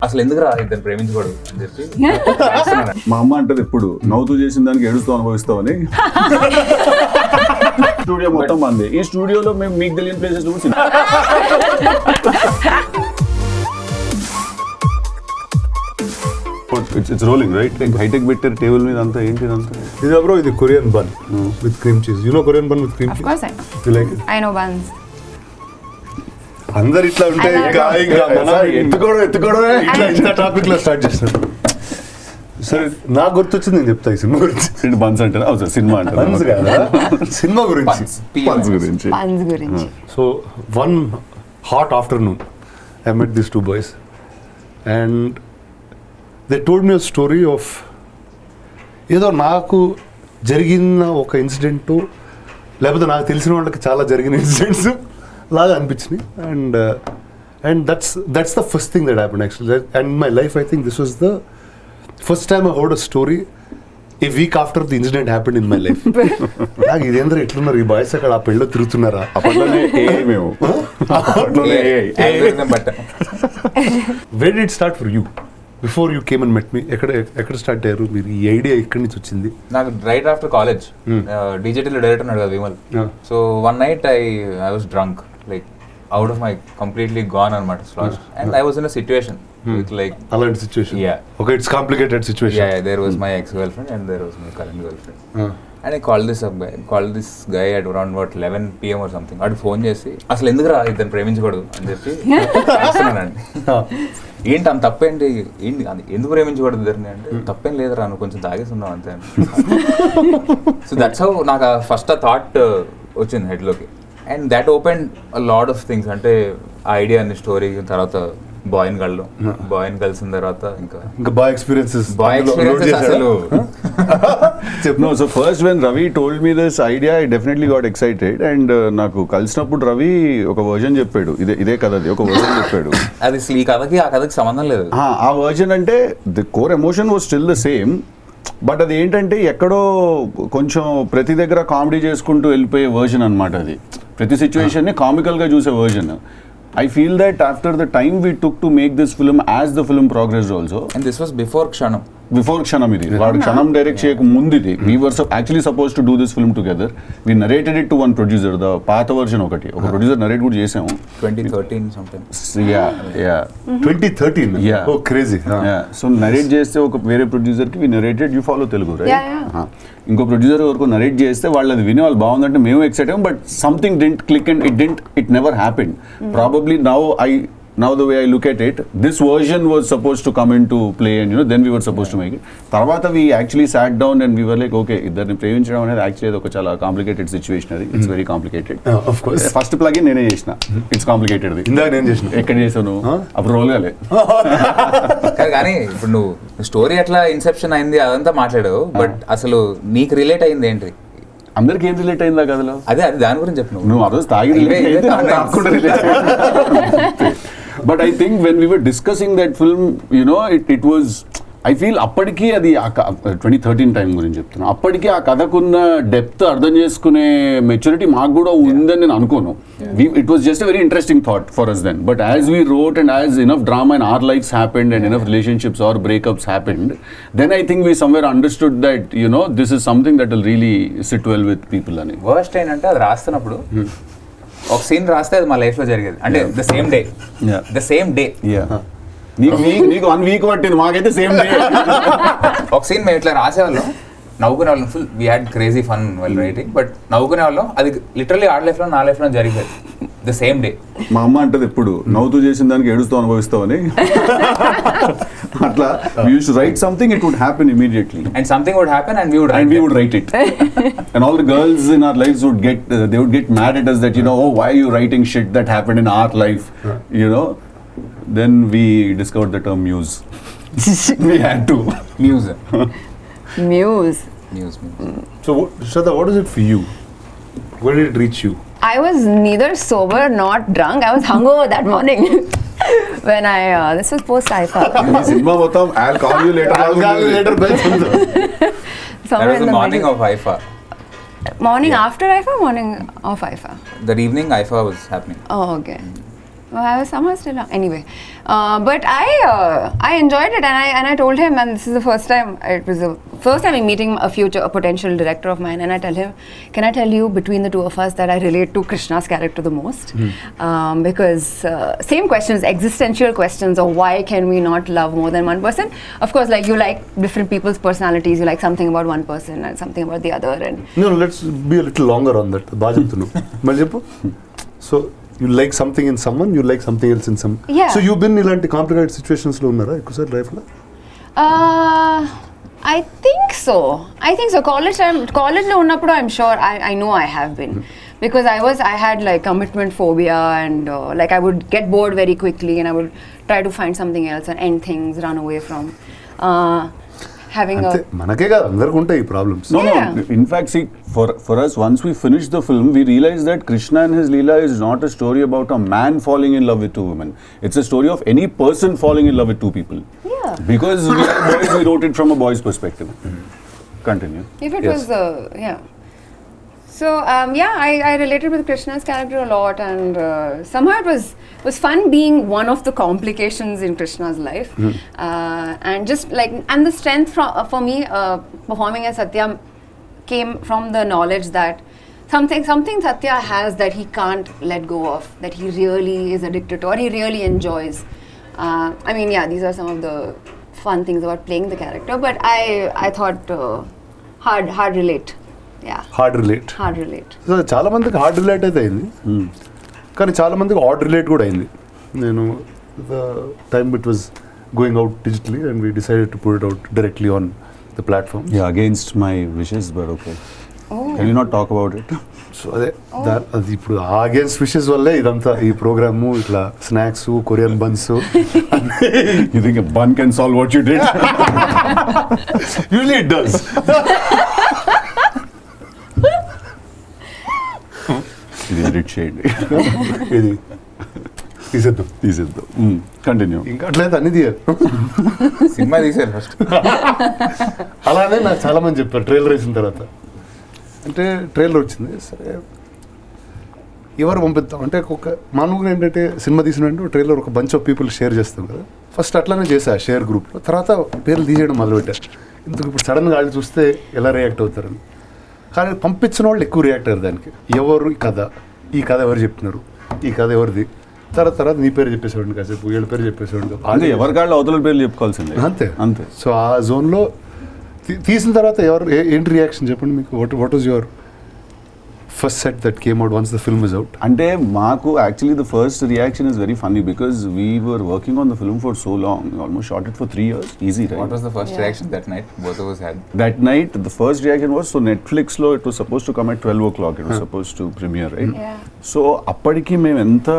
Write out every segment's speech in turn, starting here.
అసలు ఎందుకురా ఇద్దరు ప్రేమించకూడదు అని చెప్పి మా అమ్మ అంటది ఎప్పుడు నవ్వుతూ చేసిన దానికి ఏడుస్తూ అనుభవిస్తామని. స్టూడియో మొత్తం మంది. ఈ స్టూడియోలో మేము మీకు తెలియని ప్లేసెస్ చూసి ఇట్స్ రోలింగ్ రైట్. హైటెక్ పెట్టారు టేబుల్ మీద అంతా. ఏంటి ఇదంతా? ఇది బ్రో, ఇది Korean bun with cream cheese. You know Korean bun with cream cheese? Of course I know. You like it? I know buns. అందరు ఇట్లా ఉంటే ఇంకా ఎత్తుకోవడమే ఇట్లా టాపిక్ లో స్టార్ట్ చేస్తారు. సరే, నాకు గుర్తొచ్చింది, నేను చెప్తా ఈ సినిమా గురించి. బన్స్ అంటారు. అవును, సినిమా అంటారు. బన్స్ కాదా, సినిమా గురించి. బన్స్ గురించి. Buns గురించి. So one hot afternoon I met these two boys and they told me a story of ఏదో నాకు జరిగిన ఒక ఇన్సిడెంట్, లేకపోతే నాకు తెలిసిన వాళ్ళకి చాలా జరిగిన ఇన్సిడెంట్స్ లాగా అనిపించినాయి. And that's the first thing that happened actually. And my life I think this was the first time I heard a story a week after the incident happened in my life. నాకు ఇదేంద్ర ఎట్లున్నారు ఈ boys, అక్కడ ఆ పెళ్ళి తిరుగుతున్నారా? అప్పట్లోనే మేము where did it start for you before you came and met me? ఎక్కడ స్టార్ట్ అయ్యారు మీరు? ఈ ఐడియా ఎక్కడి నుంచి వచ్చింది? నాకు రైట్ ఆఫ్టర్ కాలేజ్ డీజేటీలో డైరెక్టర్ ఉన్నాడు కదా Vimal. So one night I was drunk, like out of my completely gone అనమాట slash. And I was in a situation like అలాంటి situation. yeah, okay, it's complicated situation. yeah, there was my ex-girlfriend and there was my current girlfriend. And I called this guy at around 11 PM or something. వాడు phone చేసి అసలు ఎందుకురా ఇద్దరు ప్రేమించకూడదు అని చెప్పి చేస్తున్నానండి. ఏంటి అంత తప్పేంటి, ఏంటి ఎందుకు ప్రేమించకూడదు ఇద్దరిని అంటే, తప్పేం లేదురా నువ్వు కొంచెం తాగేసి ఉన్నావు అంతే. సో దట్స్ హౌ నాకు ఫస్ట్ ఆ థాట్ వచ్చింది హెడ్లోకి. And that open a lot of things. అంటే ఆ ఐడియా అనే స్టోరీ తర్వాత బాయ్ని కలిసిన తర్వాత ఇంకా బాయ్ ఎక్స్పీరియన్సెస్ అసలు. No, so first when Ravi told me this idea, I definitely got excited. And నాకు కలిసినప్పుడు రవి ఒక వర్జన్ చెప్పాడు, ఇదే కథది ఒక వర్జన్ చెప్పాడు. అది అసలు ఈ కథకి ఆ కథకి సంబంధం లేదు. ఆ వర్జన్ అంటే the core emotion was still the same, but అది ఏంటంటే ఎక్కడో కొంచెం ప్రతి దగ్గర కామెడీ చేసుకుంటూ వెళ్ళిపోయే వర్జన్ అనమాట. అది ప్రతి సిచ్యువేషన్ని కామికల్గా చూసే version. I feel that after the time we took to make this film, as the film progressed also. And this was before Kshanam. Before Kshanam ఇది. వాడు క్షణం డైరెక్ట్ చేయక ముందు ఇది. We were actually supposed to do this film together. We narrated it to one producer, the పాత version ఒక producer narrate కూడా చేసాము. 2013 sometime. Yeah. 2013. Yeah. Oh, crazy. Yeah. So narrate చేస్తే ఒక వేరే ప్రొడ్యూసర్ కి we narrated, you follow Telugu, right? Yeah. ఇంకో producer వరకు నరేట్ చేస్తే వాళ్ళు అది విని వాళ్ళు బాగుందంటే మేము ఎక్సైట్ అయ్యాం, but something didn't click and it never happened. Probably now the way I look at it, this version was supposed to come into play and then we were supposed to make it. తర్వాత we actually sat down and we were like, okay, ఇద్దరిని ప్రేమించడం అనేది actually ఒక చాలా complicated situation. అది it's very complicated. Of course. First plug నేనే చేసిన. It's complicated. ఇందాక నేను చేసిన. ఎక్కడ చేసాను అప్పుడు రోల్ కాలే. కానీ ఇప్పుడు నువ్వు స్టోరీ ఎట్లా ఇన్సెప్షన్ అయింది అదంతా మాట్లాడావు, బట్ అసలు నీకు రిలేట్ అయింది ఏంటి? అందరికి ఏం రిలేట్ అయిందా కథలో? అదే దాని గురించి చెప్పు. నువ్వు ఆ రోజు తాగి but I think when we were discussing that film, it was, I feel అప్పటికి అది 2013 టైం గురించి చెప్తున్నా, అప్పటికి ఆ కథకున్న డెప్త్ అర్థం చేసుకునే మెచ్యూరిటీ మాకు కూడా ఉందని నేను అనుకోను. It was just a very interesting thought for us then, but as we wrote and as enough drama in our lives happened and enough relationships or breakups happened, then I think we somewhere understood that this is something that will really sit well with people అని. Worst ఏంటంటే అది రాస్తున్నప్పుడు ఒక scene రాస్తే అది మా life లో జరిగేది, అంటే ద సేమ్ డే. నీకు 1 week పట్టింది, మాకైతే సేమ్ డే. ఒక సీన్ మేము ఇట్లా రాసేవాళ్ళం, నవ్వుకునే వాళ్ళం, full we had crazy fun well writing, but నవ్వుకునే వాళ్ళం. అది లిటరల్లీ ఆడ లైఫ్ లో నా లైఫ్ లో జరిగేది ద సేమ్ డే. మా అమ్మ అంటది ఎప్పుడు నవ్వుతూ చేసిన దానికి ఏడుస్తూ అనుభవిస్తావని. అట్లా we used to write something, it would happen immediately, and something would happen and we would write it. And all the girls in our lives would get mad at us that oh, why are you writing shit that happened in our life, Then we discovered the term muse. We had to. Muse. So Shraddha, what is it for you? Where did it reach you? I was neither sober nor drunk. I was hungover that morning. When this was post IFA. ఈ cinema మొత్తం I'll call you later. That was the morning of IFA. Morning after IFA, morning of IFA. That evening IFA was happening. Oh, okay. I was somehow still young. Anyway, but I enjoyed it, and I told him, and this is the first time, it was the first time I'm meeting a potential director of mine, and I tell him, can I tell you, between the two of us, that I relate to Krishna's character the most? Because same questions, existential questions of why can we not love more than one person? Of course, like you like different people's personalities, you like something about one person and something about the other, and No, let's be a little longer on that. So you like something in someone, you like something else in some. Yeah. So you've been in complicated situations lo unnara ekku sir life lo? I think so. College lo unnappudu I'm sure I know I have been, because I had like commitment phobia, and like I would get bored very quickly, and I would try to find something else and end things, run away from having అంతే మనకే కాదు అందరికి ఉంటాయి ఈ problems. No, Yeah. no. In fact, see, for us, once we finished the film, we realized that Krishna and his Leela is not a story about a man falling in love with two women. It's a story of any person falling in love with two people. Yeah. Because we are boys, we wrote it from a boy's perspective. Continue. If it Yes. was, yeah. So I related with Krishna's character a lot, and somehow it was fun being one of the complications in Krishna's life, and just like, and the strength for me performing as Satya came from the knowledge that something Satya has that he can't let go of, that he really is addicted to, or he really enjoys. I mean, yeah, these are some of the fun things about playing the character, but I thought hard relate. Yeah. Hard relate. Hard relate. So చాలా మందికి hard relate అయితే అయింది, కానీ చాలా మందికి add relate కూడా అయింది. నేను the time it was going out digitally and we decided to put it out directly on the platform. Yeah, against my wishes, but okay. Can you not talk about it? So అదే అది ఇప్పుడు against wishes వల్లే ఇదంతా ఈ programme ఇట్లా snacks Korean buns. You think a bun can solve what you did? Usually it does. ఇది edit చేయండి. ఇది తీసేద్దాం. తీసేద్దాం. Continue. ఇంకా అట్లయితే అన్ని తీయాలి. సినిమా తీసారు ఫస్ట్. అలానే నాకు చాలా మంది చెప్పారు ట్రైలర్ వేసిన తర్వాత. అంటే ట్రైలర్ వచ్చింది, సరే ఎవరు పంపిద్దాం అంటే ఒక మామూలుగా ఏంటంటే సినిమా తీసినంటే ట్రైలర్ ఒక బంచ్ ఆఫ్ పీపుల్ షేర్ చేస్తాం కదా. ఫస్ట్ అట్లానే చేశా షేర్ గ్రూప్లో, తర్వాత పేర్లు తీసేయడం మొదలుపెట్టారు. ఇందుకు ఇప్పుడు సడన్గా వాళ్ళు చూస్తే ఎలా రియాక్ట్ అవుతారని. కానీ పంపించిన వాళ్ళు ఎక్కువ రియాక్ట్ అయ్యారు దానికి. ఎవరు ఈ కథ ఎవరు చెప్తున్నారు, ఈ కథ ఎవరిది, తర్వాత నీ పేరు చెప్పేసేవాడిని, కాసేపు వీళ్ళ పేరు చెప్పేసేవాడిని. అదే ఎవరికాళ్ళు అవతల పేర్లు చెప్పుకోవాల్సిందే. అంతే. సో ఆ జోన్లో తీసిన తర్వాత ఏంటి రియాక్షన్ చెప్పండి మీకు? What was your first set that came out once the film is out? అంటే మాకు actually the first reaction is very funny because we were working on the film for so long, almost shot it for 3 years. Easy, right? What was the first reaction that night both of us had? That night, the first reaction was, so Netflix lo it was supposed to come at 12 o'clock. It was supposed to premiere, right? Yeah. So అప్పటికి మేము ఎంత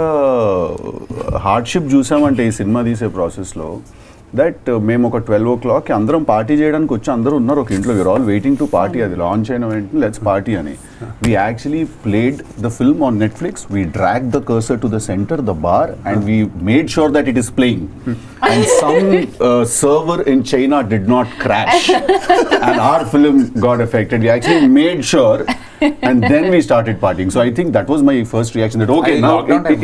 hardship చూసామంటే ఈ cinema తీసే ప్రాసెస్లో, that మేము ఒక 12 o'clock అందరం పార్టీ చేయడానికి వచ్చి అందరూ ఉన్నారు ఒక ఇంట్లో. We're all waiting to party. అది లాంచ్ అయిన వెంటనే లెట్స్ పార్టీ అని. We actually played the film on Netflix. We drag the cursor to the centre, the bar, and we made sure that it is playing. And some server in China did not crash and our film got affected. We actually made sure, and then we started partying. So I think that was my first reaction, that okay, now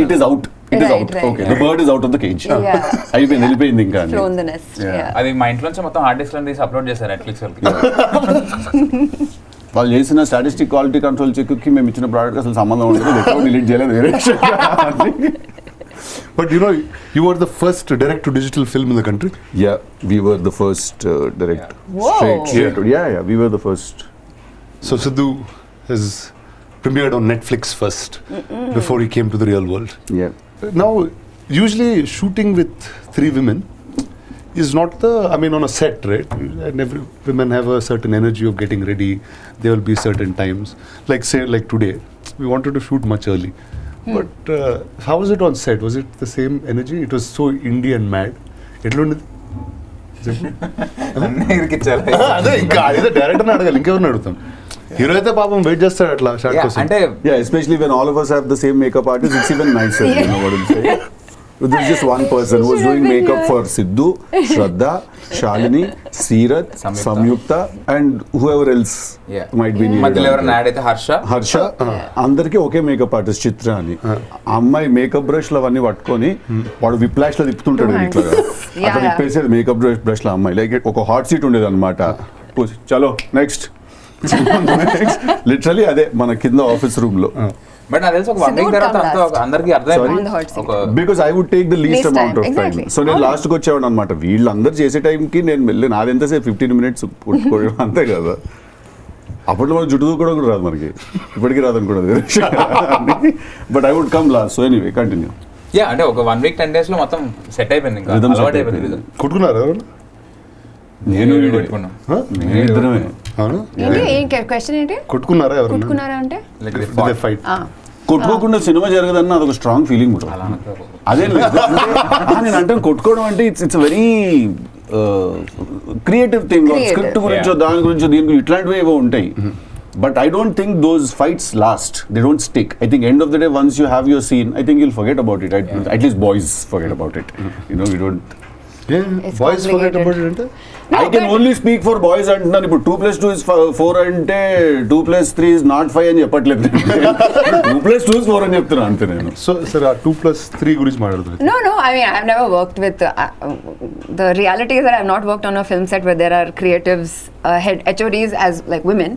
it is out. It is out. Right. Okay, the bird is out of the cage. Yeah. అయిపోయింది, వెళ్ళిపోయింది ఇంకా. Thrown the nest. Yeah. Yeah. అది మా ఇంట్లో నుంచి మొత్తం hard disk లో తీసి అప్లోడ్ చేశారు నెట్ఫ్లిక్స్ వాళ్ళకి. వాళ్ళు చేసిన స్టాటిస్టిక్ క్వాలిటీ కంట్రోల్ చెక్కి మేము ఇచ్చిన ప్రోడక్ట్ అసలు సంబంధం ఉండదు, ఎక్కడ డిలీట్ చేయలేదు వేరే. But you were the first direct to digital film in the country. Yeah, we were the first direct. Whoa. Straight. Yeah, we were the first. So Siddhu has premiered on Netflix first before he came to the real world. Yeah. Now, usually shooting with 3 women is not on a set, right? And every women have a certain energy of getting ready. There will be certain times. Like today, we wanted to shoot much early. But how was it on set? Was it the same energy? It was so indie and mad. అదే ఇంకా అదే డైరెక్టర్ని అడగాలి, ఇంకెవరిని అడుగుతాం? Hero అయితే పాపం wait చేస్తాడు అట్లా షాట్ కోసం. అంటే Yeah, especially when all of us have the same makeup artist, it's even nicer. You know what I'm saying? There was just one person who was should have doing been makeup here. for Siddhu, Shraddha, Shalini, Seerat, Samyukta, and whoever else Yeah. might be మధ్యలో needed. ఎవరైనా add అయితే హర్ష అందరికి ఒకే makeup artist చిత్ర అని. ఆ అమ్మాయి makeup brush లో అవన్నీ పట్టుకొని వాడు విప్లాష్ లో తిప్పుతుంటాడు Two ఇట్లా hands. అట్లా Yeah. తిప్పేసేది మేకప్ బ్రష్ లో అమ్మాయి లైక్ ఒక హాట్ సీట్ ఉండేది అనమాట. చలో నెక్స్ట్ లిటరలీ అదే మన కింద ఆఫీస్ రూమ్ లో. బట్ నాకు తెలిసి ఒక 1 Siddhu వీక్ would తర్వాత come అంతా last. అందరికి On the hot అర్థమైంది seat. ఒక because I would take the least Least amount time, of time. exactly. So నేను Oh. లాస్ట్కి వచ్చేవాడు అనమాట. వీళ్ళందరూ చేసే టైంకి నేను వెళ్ళి నాది ఎంతసేపు 15 minutes కొట్టుకోవడం అంతే కదా. అప్పట్లో మనకు జుట్టు కూడా రాదు మనకి, ఇప్పటికీ రాదు అనుకోవడం. But I would come last. So anyway continue. Yeah అంటే ఒక 1 వీక్ 10 days లో మొత్తం సెట్ అయిపోయింది, ఇంకా Rhythm set అలవాటు అయిపోయింది అయిపోయింది. rhythm. కొట్టుకున్నారు ఎవరు? నేను వీడే. పెట్టుకున్నాం. నేను ఇద్దరమే. అవును, ఏంటి ఏం క్వశ్చన్ ఏంటి? కొట్టుకున్నారా ఎవరు? కొట్టుకున్నారా అంటే Like they fought. ఫైట్. కొట్టుకోకుండా సినిమా జరగదన్న అదొక స్ట్రాంగ్ ఫీలింగ్ కూడా. అలా అనకపో. అదే లేదు. నేను అంటే కొట్టుకోవడం అంటే it's very creative thing. Creative. Script గురించో Yeah. దాని గురించో దీని గురించి ఇట్లాంటివి ఏవో ఉంటాయి. But I don't think those fights last. They don't stick. I think end of the day once you have your scene, I think you'll forget about it. At least boys forget about it. You know, we don't. It's boys forget complicated. About అంటే No, I can but- only speak for boys అంటున్నాను. ఇప్పుడు 2+2 is 4 అంటే 2+3 is not 5 అని చెప్పట్లేదు. 2+2 is 4 అని చెప్తున్నాను అంతే నేను. సో సరే, ఆ 2+3 గురించి మాట్లాడుతుంది. No, I mean, I've never worked with. The reality is that I've not worked on a film set where there are creatives, head HODs as like women,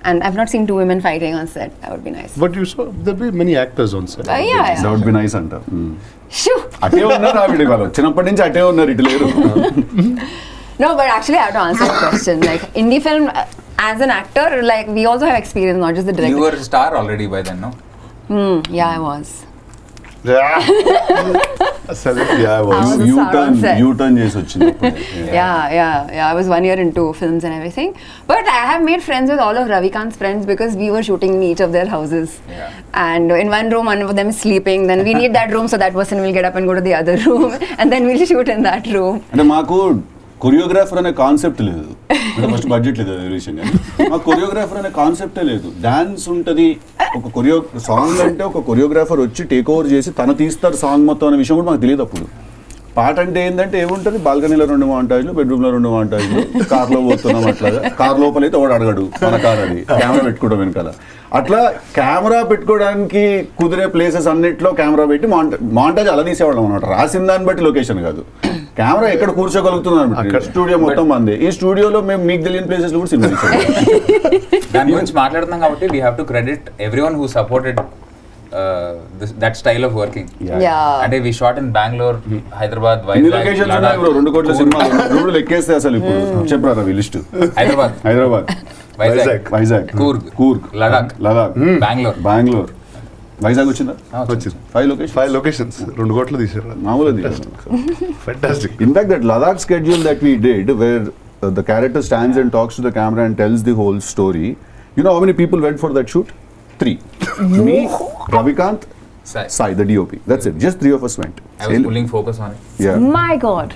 and I've not seen 2 women fighting on set. That would be nice. But you so there be many actors on set. Yeah. That would be nice అంటారు. Shoo! అటే ఉన్నారు ఆవిడ, వాళ్ళు వచ్చినప్పటి నుంచి అటే ఉన్నారు, ఇటు లేరు. No, but actually, I have to answer the question. Like indie film, as an actor, like we also have experience, not just the You director. were a star already by then, no? Yeah, I was. సరే, yeah, I I was. was a star on set. You turn చేసి వచ్చింది. Yeah. I was 1 year into films and everything. But I have made friends with all of Ravikanth's friends because we were shooting in each of their houses. Yeah. And in one room, one of them is sleeping. Then we need that room, so that person will get up and go to the other room. And then we'll shoot in that room. అంటే మాకు choreographer అనే concept లేదు. అంటే first budget లేదు, అదే విషయం. మాకు choreographer అనే కాన్సెప్టే లేదు. డాన్స్ ఉంటుంది, ఒక సాంగ్ అంటే ఒక కొరియోగ్రాఫర్ వచ్చి టేక్ ఓవర్ చేసి తను తీస్తారు సాంగ్ మొత్తం అనే విషయం కూడా మాకు తెలియదు అప్పుడు. పాట అంటే ఏంటంటే ఏముంటుంది, బాల్కనీలో 2 మాంటాజ్లు, బెడ్రూమ్లో 2 మాంటాజ్లు, కార్లో పోతున్నాం అట్లాగా. కార్ లోపల అయితే ఒకడు అడగడు, మన కార్ అది, కెమెరా పెట్టుకోవడం వెనకాల. అట్లా కెమెరా పెట్టుకోవడానికి కుదిరే ప్లేసెస్ అన్నిట్లో కెమెరా పెట్టి మాంటాజ్ అలా తీసేవాళ్ళం అనమాట. రాసిన దాన్ని బట్టి లొకేషన్ కాదు, కెమెరా ఎక్కడ కూర్చోగలుగుతుంది అనమాట. స్టూడియో మొత్తం మంది. ఈ స్టూడియోలో మేము మీకు తెలియని ప్లేసెస్ లో కూడా సినిమా తీసాం. దాని గురించి మాట్లాడుతున్నాం కాబట్టి we have to credit everyone who supported that style of working. Yeah. అంటే we shot in Bengaluru, Hyderabad, ఎన్ని వైజాగ్, లొకేషన్స్ ఉన్నాయి బ్రో? 2 కోట్ల సినిమాలు రూపులు లెక్కేస్తే అసలు ఇప్పుడు చెప్పరా రవి లిస్ట్. హైదరాబాద్, వైజాగ్, కూర్గ్, లదాఖ్, బెంగళూరు. వైజాగ్ వచ్చిందా? వచ్చింది. 5 లొకేషన్స్ 2 కోట్లు తీసారు. మామూలు. Fantastic. In fact, that Ladakh schedule that we did, where the character stands and talks to the camera and tells the whole story, you know how many people went for that shoot? 3. Me, Ravikanth, Sai, the DOP. That's it. Just 3 of us went. I was pulling focus on it. Yeah. My God.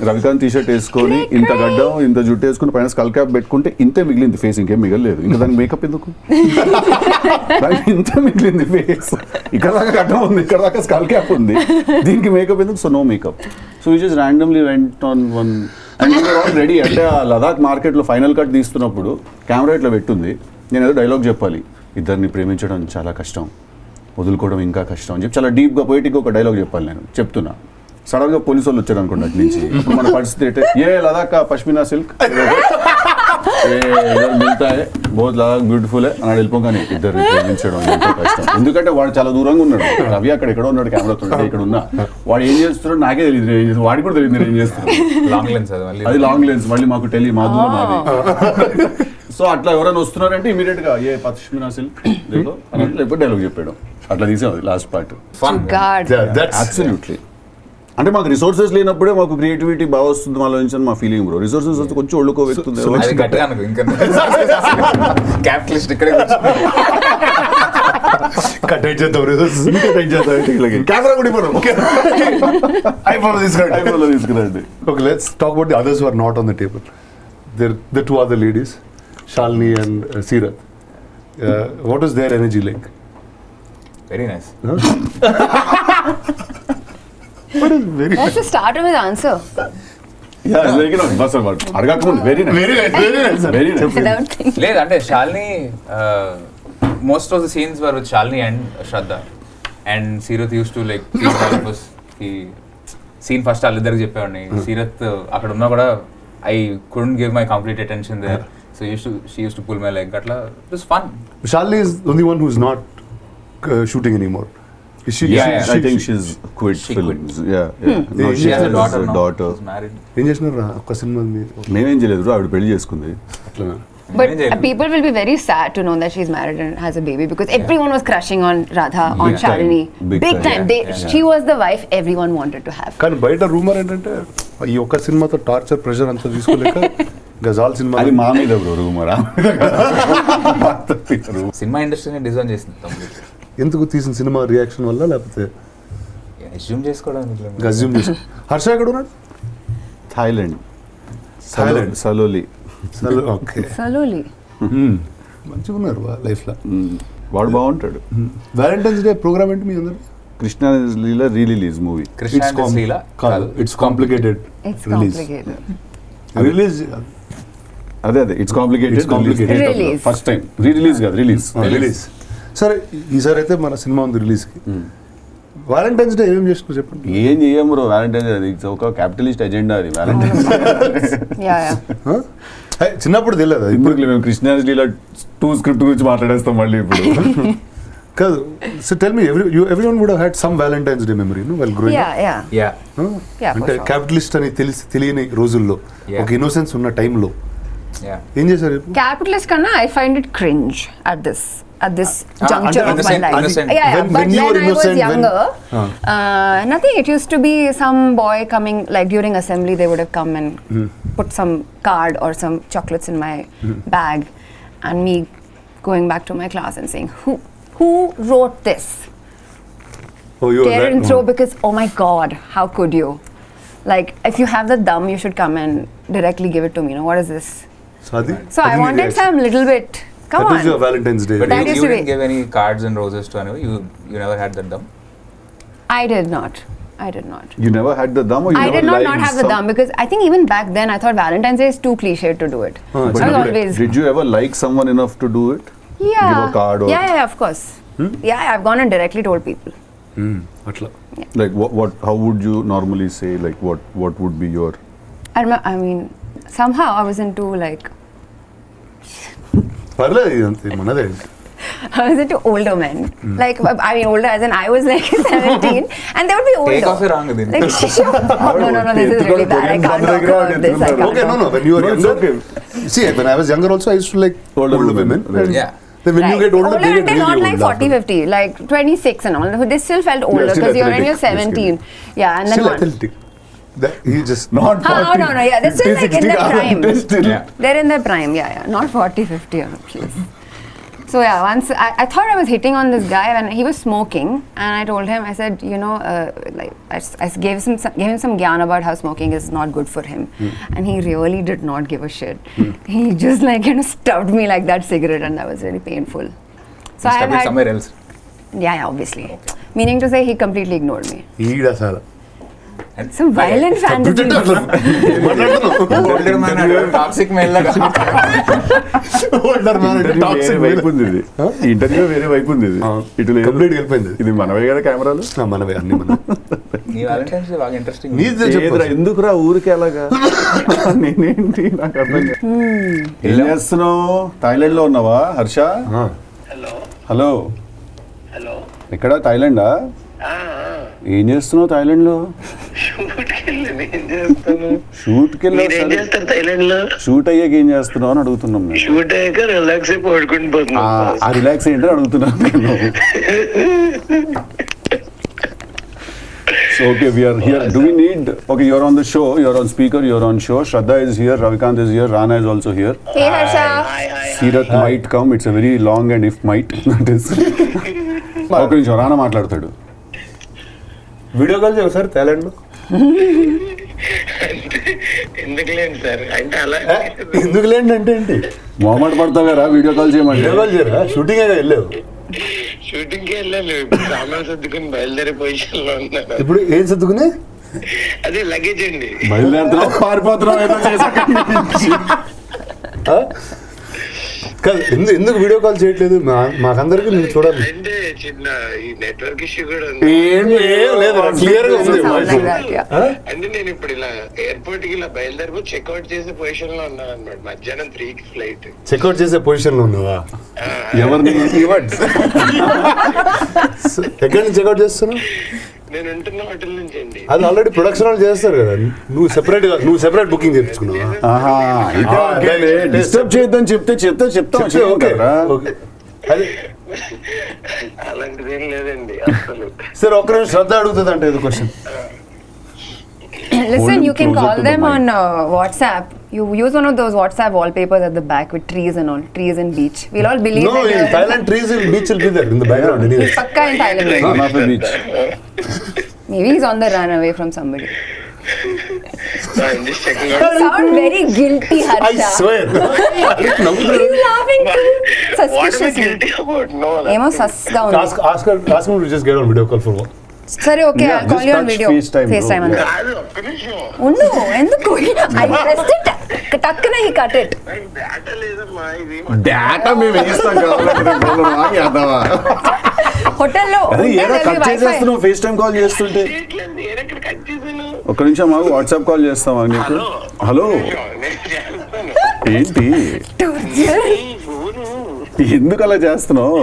Ravikanth T-shirt వేసుకొని ఇంత గడ్డం ఇంత జుట్టు వేసుకుని పైన skull cap పెట్టుకుంటే ఇంతే మిగిలింది ఫేస్, ఇంకేం మిగలలేదు. ఇంకా దానికి మేకప్ ఎందుకు? దానికి ఇంత మిగిలింది ఫేస్. ఇక్కడ దాకా గడ్డం ఉంది, ఇక్కడ దాకా స్కల్ క్యాప్ ఉంది, దీనికి మేకప్ ఎందుకు? So no makeup. So we just randomly went on one and we were all ready. అంటే ఆ లదాఖ్ మార్కెట్లో ఫైనల్ కట్ తీస్తున్నప్పుడు కెమెరా ఇట్లా పెట్టుంది, నేను ఏదో డైలాగ్ చెప్పాలి. ఇద్దరిని ప్రేమించడం చాలా కష్టం, వదులుకోవడం ఇంకా కష్టం అని చెప్పి చాలా డీప్గా పోయిటికి ఒక డైలాగ్ చెప్పాలి. నేను చెప్తున్నా, సడన్గా పోలీసు వాళ్ళు వచ్చారు అనుకోండి అటు నుంచి. ఇప్పుడు మన పరిస్థితి ఏంటంటే, ఏ లదాఖ్ పష్మినా సిల్క్ మిగతా బోత్ లదాఖ్ బ్యూటిఫుల్ అని వెళ్ళిపోగానే ఇద్దరు ప్రేమించడం ఎంతో కష్టం. ఎందుకంటే వాడు చాలా దూరంగా ఉన్నాడు. రవి అక్కడ ఎక్కడో ఉన్నాడు, కెమెరాతో ఇక్కడ ఉన్నా. వాడు ఏం చేస్తున్నాడు నాకే తెలియదు, వాడికి కూడా తెలియదు నేను ఏం చేస్తున్నాడు. లాంగ్ లెన్స్ అది లాంగ్ లెన్స్, మళ్ళీ మాకు మా దూరం మాది. సో అట్లా ఎవరైనా వస్తున్నారంటే ఇమీడియట్ గా ఏ పష్మినా సిల్క్ లేకపోతే డైలాగ్ చెప్పాడు. అట్లా తీసేది లాస్ట్ పార్ట్. God. అబ్సల్యూట్లీ. అంటే మాకు రిసోర్సెస్ లేనప్పుడే మాకు క్రియేటివిటీ బాగా వస్తుంది మాలో నుంచి మా ఫీలింగ్ బ్రో. రిసోర్సెస్ వస్తే కొంచెం ఒళ్ళుకో వ్యక్తుంది. క్యాపిటలిస్ట్ ఇక్కడే కెమెరా కూడా ఇవ్వడం తీసుకురండి. Okay, let's talk about the others who are not on the table. The 2 other ladies, Shalini and Seerat. What is their energy like? Very nice. That's the start of his answer. అడగకముందు very nice very nice. Without thinking. లేదు అంటే Shalini most of the scenes were with Shalini and Shraddha and Seerat used to like ఈ scene first వాళ్ళిద్దరికి చెప్పేవాడిని. సీరత్ అక్కడ ఉన్నా కూడా I couldn't give my complete attention there, so she used to pull my leg. అట్లా it was fun. Shalini is the only one who's not shooting anymore. Is she? Yeah, I think she's quit She films. Yeah. No, She has a daughter now. daughter. She's married. ఏం చేసినారు ఒక cinema మీరు మేమేం చేయలేదు, ఆవిడ పెళ్లి చేసుకుంది. అట్లా But people will be very sad to know that she's married and has a baby because everyone was crushing on Radha, on Big Shalini. time. Big Big time. time. She was the wife everyone wanted to have. కానీ బయట rumour ఏంటంటే ఈ ఒక్క సినిమాతో torture pressure అంతా తీసుకోలేక గజాల్ cinema అది మా మీద బ్రో రూమరా. సినిమా ఇండస్ట్రీని డిజైన్ చేసింది కంప్లీట్. ఎందుకు తీసిన సినిమా రియాక్షన్ వల్ల లేకపోతే అజ్యూమ్ చేసుకోవడానికి. గజ్యూమ్ చేసి హర్ష ఎక్కడ ఉన్నాడు? థాయిలాండ్. థాయిలాండ్. సలోలి. Okay Saloli. మంచిగా ఉన్నారు లైఫ్లో. వాడు బాగుంటాడు. వ్యాలంటైన్స్ డే ప్రోగ్రామ్ ఏంటి మీ అందరు? Krishna Leela rerelease movie. కృష్ణ లీలా కాదు, it's complicated It's release. complicated. Release అదే it's complicated. It's complicated. Release. First time release కాదు, రిలీజ్. రిలీజ్. సరే ఈసారి అయితే మన సినిమా ఉంది రిలీజ్కి. వ్యాలంటైన్స్ డే ఏం చేస్తున్నారు చెప్పండి. ఏం చెయ్యం బ్రో వ్యాలంటైన్స్. అది ఒక క్యాపిటలిస్ట్ ఎజెండా అది వ్యాలంటైన్స్. Yeah, yeah. చిన్నప్పుడు తెలియదు ఇప్పుడు మేము కృష్ణ లీలా 2 స్క్రిప్ట్ గురించి మాట్లాడేస్తాం మళ్ళీ ఇప్పుడు. కాదు. So tell me everyone would have had some Valentine's Day memory well growing Yeah, yeah. Yeah Yeah, for అంటే sure. క్యాపిటలిస్ట్ అని తెలియని రోజుల్లో Yeah. ఒక ఇన్నోసెన్స్ ఉన్న టైంలో యా ఏం చేశారు చెప్పు? Capitalist kanna, I find it cringe at this juncture of my innocent, life. innocent. Yeah, When but you when were I was innocent, younger, when- nothing. It used to be some boy coming, like during assembly, they would have come and put some card or some chocolates in my bag, and me going back to my class and saying, "Who wrote this?" Oh, you were Tear that- and throw because oh my god, how could you? Like if you have the dum, you should come and directly give it to me. You know what is this? So అది So I wanted some little bit. Come That was your on. Valentine's Day. But That you used to didn't be- give any cards and roses to anyone. You never had that dum. I did not. I did not. You never had the dum or you I never did not liked have the some- dum because I think even back then I thought Valentine's Day is too cliched to do it. Oh, So I was always Did you ever like someone enough to do it? yeah. give a card or- Yeah, of course. Yeah, I've gone and directly told people. అట్లా Like what how would you normally say, like what would be your I mean, somehow I was into like పర్లేదు ఇదంతే మనదే. I was into older men. Like I mean older as in I was like 17 and they would be older. Take off your wrong then. Like, no, this is really bad. I can't talk about this. I can't Okay, talk. no, when you were No, it's younger. See, when I was younger also I used to like Older women, right. and Yeah. Then when you Right. get older, they get until really not old. like 40, 50, like 26 and all. They still felt older still because you're in your athletic, 17. Yeah, and then Still one. athletic. He just not No, yeah, they're still like in their prime. Still. Yeah. They're in their prime, yeah. Not 40, 50, please. So yeah, once I thought I was hitting on this guy when he was smoking, and I told him, I said, you know, like I gave him some gyan about how smoking is not good for him, and he really did not give a shit. He just like kind of stubbed me like that cigarette, and that was really painful. So I Stuck it had, somewhere else. yeah, obviously. Meaning to say, he completely ignored me. ఈడ అసలు And Some violent fantasy. older man and toxic male laga. Older man Interview toxic వేరే వైపు ఉంది ఇది. Interview వేరే వైపు ఉంది ఇది. ఇటు లేదు. కంప్లీట్ వెళ్ళిపోయింది. ఇది మనవే కదా కెమెరాలు. మనవే అన్ని మన నీ Valentine's Day బాగా ఇంట్రెస్టింగ్. నీది ఏదిరా, ఎందుకురా ఊరికే అలాగా? నేనేంటి నాకు అర్థం కాదు. ఏం చేస్తున్నావు? థాయిలాండ్ లో ఉన్నావా హర్ష? హలో హలో ఎక్కడ? థాయిలాండా? ఏం చేస్తున్నావు థాయిలాండ్ లో? షూట్కి మీరేం చేస్తారు థైలాండ్ లో? షూట్ అయ్యాక ఏం చేస్తున్నావు అని అడుగుతున్నాం మేము. షూట్ అయ్యాక రిలాక్స్ అయిపోయి పడుకుని పోతున్నాం. ఆ రిలాక్స్ ఏంటని అడుగుతున్నాను నేను. So okay, we are here. Do we need? Okay, you're on the show. You're on speaker. You're on show. Shraddha is here. Ravikanth is here. Rana is also here. Hey Harsha. Seerat might come. It's a very long and if might. That is. ఒక నిమిషం రానా మాట్లాడతాడు. Video call చేయవు sir Thailand లో? ఎందుకులేండి sir, అంటే అలా ఎందుకు లేండి అంటే ఏంటి? మొహమాట పడతావు కదా వీడియో కాల్ చేయమంటే. వీడియో కాల్ చేయరా? షూటింగ్ వెళ్ళావు? షూటింగ్ కి వెళ్ళాను, ఇప్పుడు సామాన్ సర్దుకుని బయలుదేరే పొజిషన్ లో ఉన్నాను. ఇప్పుడు ఏం సర్దుకుని? అదే లగేజ్ అండి. బయలుదేరుతున్నావు పారిపోతున్నావు ఏదో చేసాక కాదు, ఎందుకు వీడియో కాల్ చేయట్లేదు? మాకందరికి నేను చూడాలి. అంటే చిన్న ఈ నెట్వర్క్ ఇష్యూ కూడా ఉంది. ఏం లేదు, క్లియర్ గా ఉంది వాయిస్. అంటే నేను ఇప్పుడు ఇలా ఎయిర్పోర్ట్ కి ఇలా బయలుదేరి చెక్అవుట్ చేసే పొజిషన్ లో ఉన్నాను అనమాట. మధ్యాహ్నం 3కి ఫ్లైట్. చెక్అవుట్ చేసే పొజిషన్ లో ఉన్నావా? ఎవరిని ఎక్కడి నుంచి చెక్అవుట్ చేస్తున్నావు? నేను ఉంటున్న హోటల్ నుంచి అండి. అది ఆల్రెడీ ప్రొడక్షన్ వాళ్ళు చేస్తారు కదా, నువ్వు సెపరేట్ బుకింగ్ చేయించుకున్నావా? డిస్టర్బ్ చేయొద్దని చెప్తాం. ఓకే. అది అలాంటిది ఏం లేదండి అసలు. సరే, ఒక్క నిమిషం శ్రద్ధ అడుగుతుంది అంటే ఏదో question. Listen, you can closer call to the them mic. on WhatsApp. You use one of those WhatsApp wallpapers at the back with trees and all, trees and beach. We'll all believe No, that in you're Thailand trees will beach will be there in the background anyway. Pakka in Thailand. Run off the beach. Maybe he's on the run away from somebody. I'm just checking You out. sound very guilty, I Harsha. swear. He's laughing too What am I suspiciously. guilty about? No. ఏమో సస్గా ఉంది. Ask him to just get on video call for what? సరే, okay, Yeah, I'll call just you on touch video. FaceTime, FaceTime bro. అంతే. కాదు, ఒక్క నిమిషం. ఉండు, ఎందుకు? I pressed it. టక్కున he cut it. నాకు డేటా లేదమ్మా, ఇది డేటా మేము వేస్తాం కదా. హోటల్లో అది ఏదో కట్ చేసేస్తున్నావు ఫేస్ టైం కాల్ చేస్తుంటే. చేయట్లేదు, నేను ఎక్కడ కట్ చేశాను? ఒక్క నిమిషం మాకు వాట్సాప్ కాల్ చేస్తామా నీకు? హలో, నేను చేస్తాను. ఏంటి ఈ ఫోను ఎందుకు అలా చేస్తున్నావు?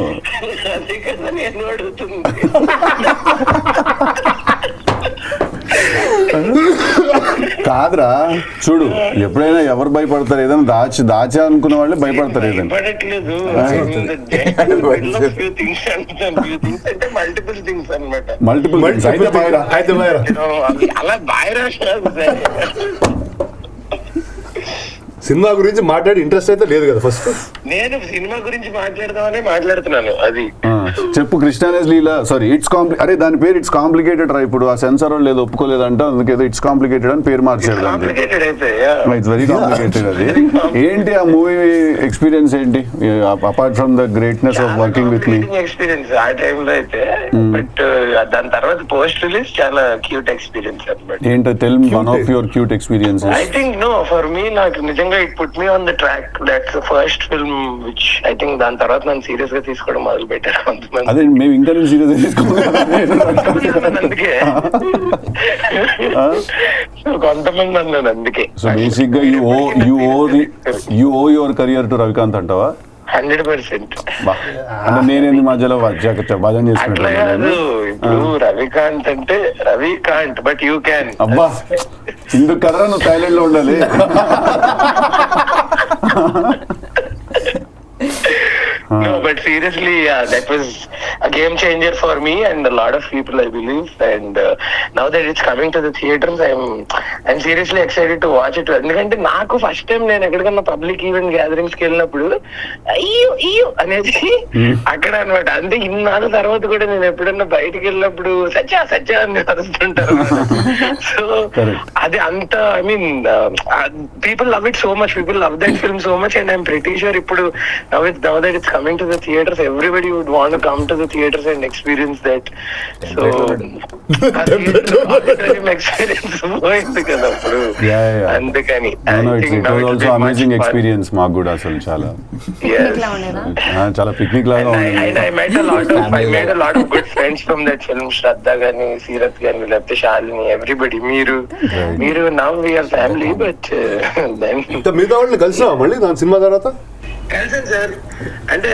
అదే కదా నేను అడుగుతుంది. కాదురా, చూడు, ఎప్పుడైనా ఎవరు భయపడతారు? ఏదైనా దాచా అనుకున్న వాళ్ళే భయపడతారు ఏదైనా. భయపడట్లేదు. few things అంటాను. Few things అంటే మల్టిపుల్ థింగ్స్ అన్నమాట. మల్టిపుల్ అయితే బాయ్ రా. అలా బాయ్ రాసినారు. సినిమా గురించి మాట్లాడి ఇంట్రెస్ట్ అయితే లేదు కదా ఫస్ట్. నేను సినిమా గురించి మాట్లాడదామని మాట్లాడుతున్నాను. అది చెప్పు. కృష్ణానేస్ లీలా, సారీ, అరే దాని పేరు ఇట్స్ కాంప్లికేటెడ్ రా. ఇప్పుడు ఆ సెన్సార్ వాళ్ళు ఏదో ఒప్పుకోలేదంట, అందుకేదో ఇట్స్ కాంప్లికేటెడ్ అని పేరు మార్చాడు. కాంప్లికేటెడ్ అయితే ఇట్స్ వెరీ కాంప్లికేటెడ్. అది ఏంటి ఆ మూవీ ఎక్స్పీరియన్స్ ఏంటి apart from the greatness of working with me? Experience ఆ టైంలో అయితే, బట్ దాని తర్వాత పోస్ట్ రిలీజ్ చాలా క్యూట్ ఎక్స్పీరియన్స్ అన్నమాట. ఏంటో tell me one of your cute experiences. I think no, for me, నాకు నిజంగా it put me on the track. That's the first film which I think దాని తర్వాత నన్ను సీరియస్ గా తీసుకోవడం మొదలు పెట్టారు కొంతమంది. అదే మేము ఇంకా నేను సీరియస్ అందుకే కొంతమంది అన్నాను అందుకే. సో బేసిక్ గా you owe your career to Ravikanth అంటావా? 100%. అంటే నేనేంది మధ్యలో భజన అట్లా కాదు, చేసుకున్నాను. ఇప్పుడు రవికాంత్ అంటే రవికాంత్, బట్ యూ క్యాన్. అబ్బా, ఇందుకు కదరా నువ్వు థైలాండ్ లో ఉండాలి. No, but seriously, yeah, that was a game changer for me and a lot of people, I believe. And now that it's coming to the theaters, I'm seriously excited to watch it. ఎందుకంటే నాకు first time నేను ఎక్కడికన్నా public event gatherings కి వెళ్ళినప్పుడు అయ్యో అనేది అక్కడ అనమాట. అంటే ఇన్నాళ్ళ తర్వాత కూడా నేను ఎప్పుడన్నా బయటకు వెళ్ళినప్పుడు సచ్చా అని అరుస్తుంటారు. సో అది అంత, I mean people love it so much, people love that film so much, and I'm pretty sure ఇప్పుడు now that it's coming to the theaters, everybody would want to come to the theaters and experience that. So experience పోయింది కదా అప్పుడు. అందుకని it was also amazing experience మాకు కూడా. అసలు చాలా చాలా పిక్నిక్ లాగా ఉంది. I made a lot of good friends from that film. Shraddha గాని, Seerat గాని, లేకపోతే శాలిని, everybody. మీరు now we are family, but then మిగతా వాళ్ళు కలిసినావా మళ్ళీ దాని సినిమా తర్వాత? కలిసాను సార్. అంటే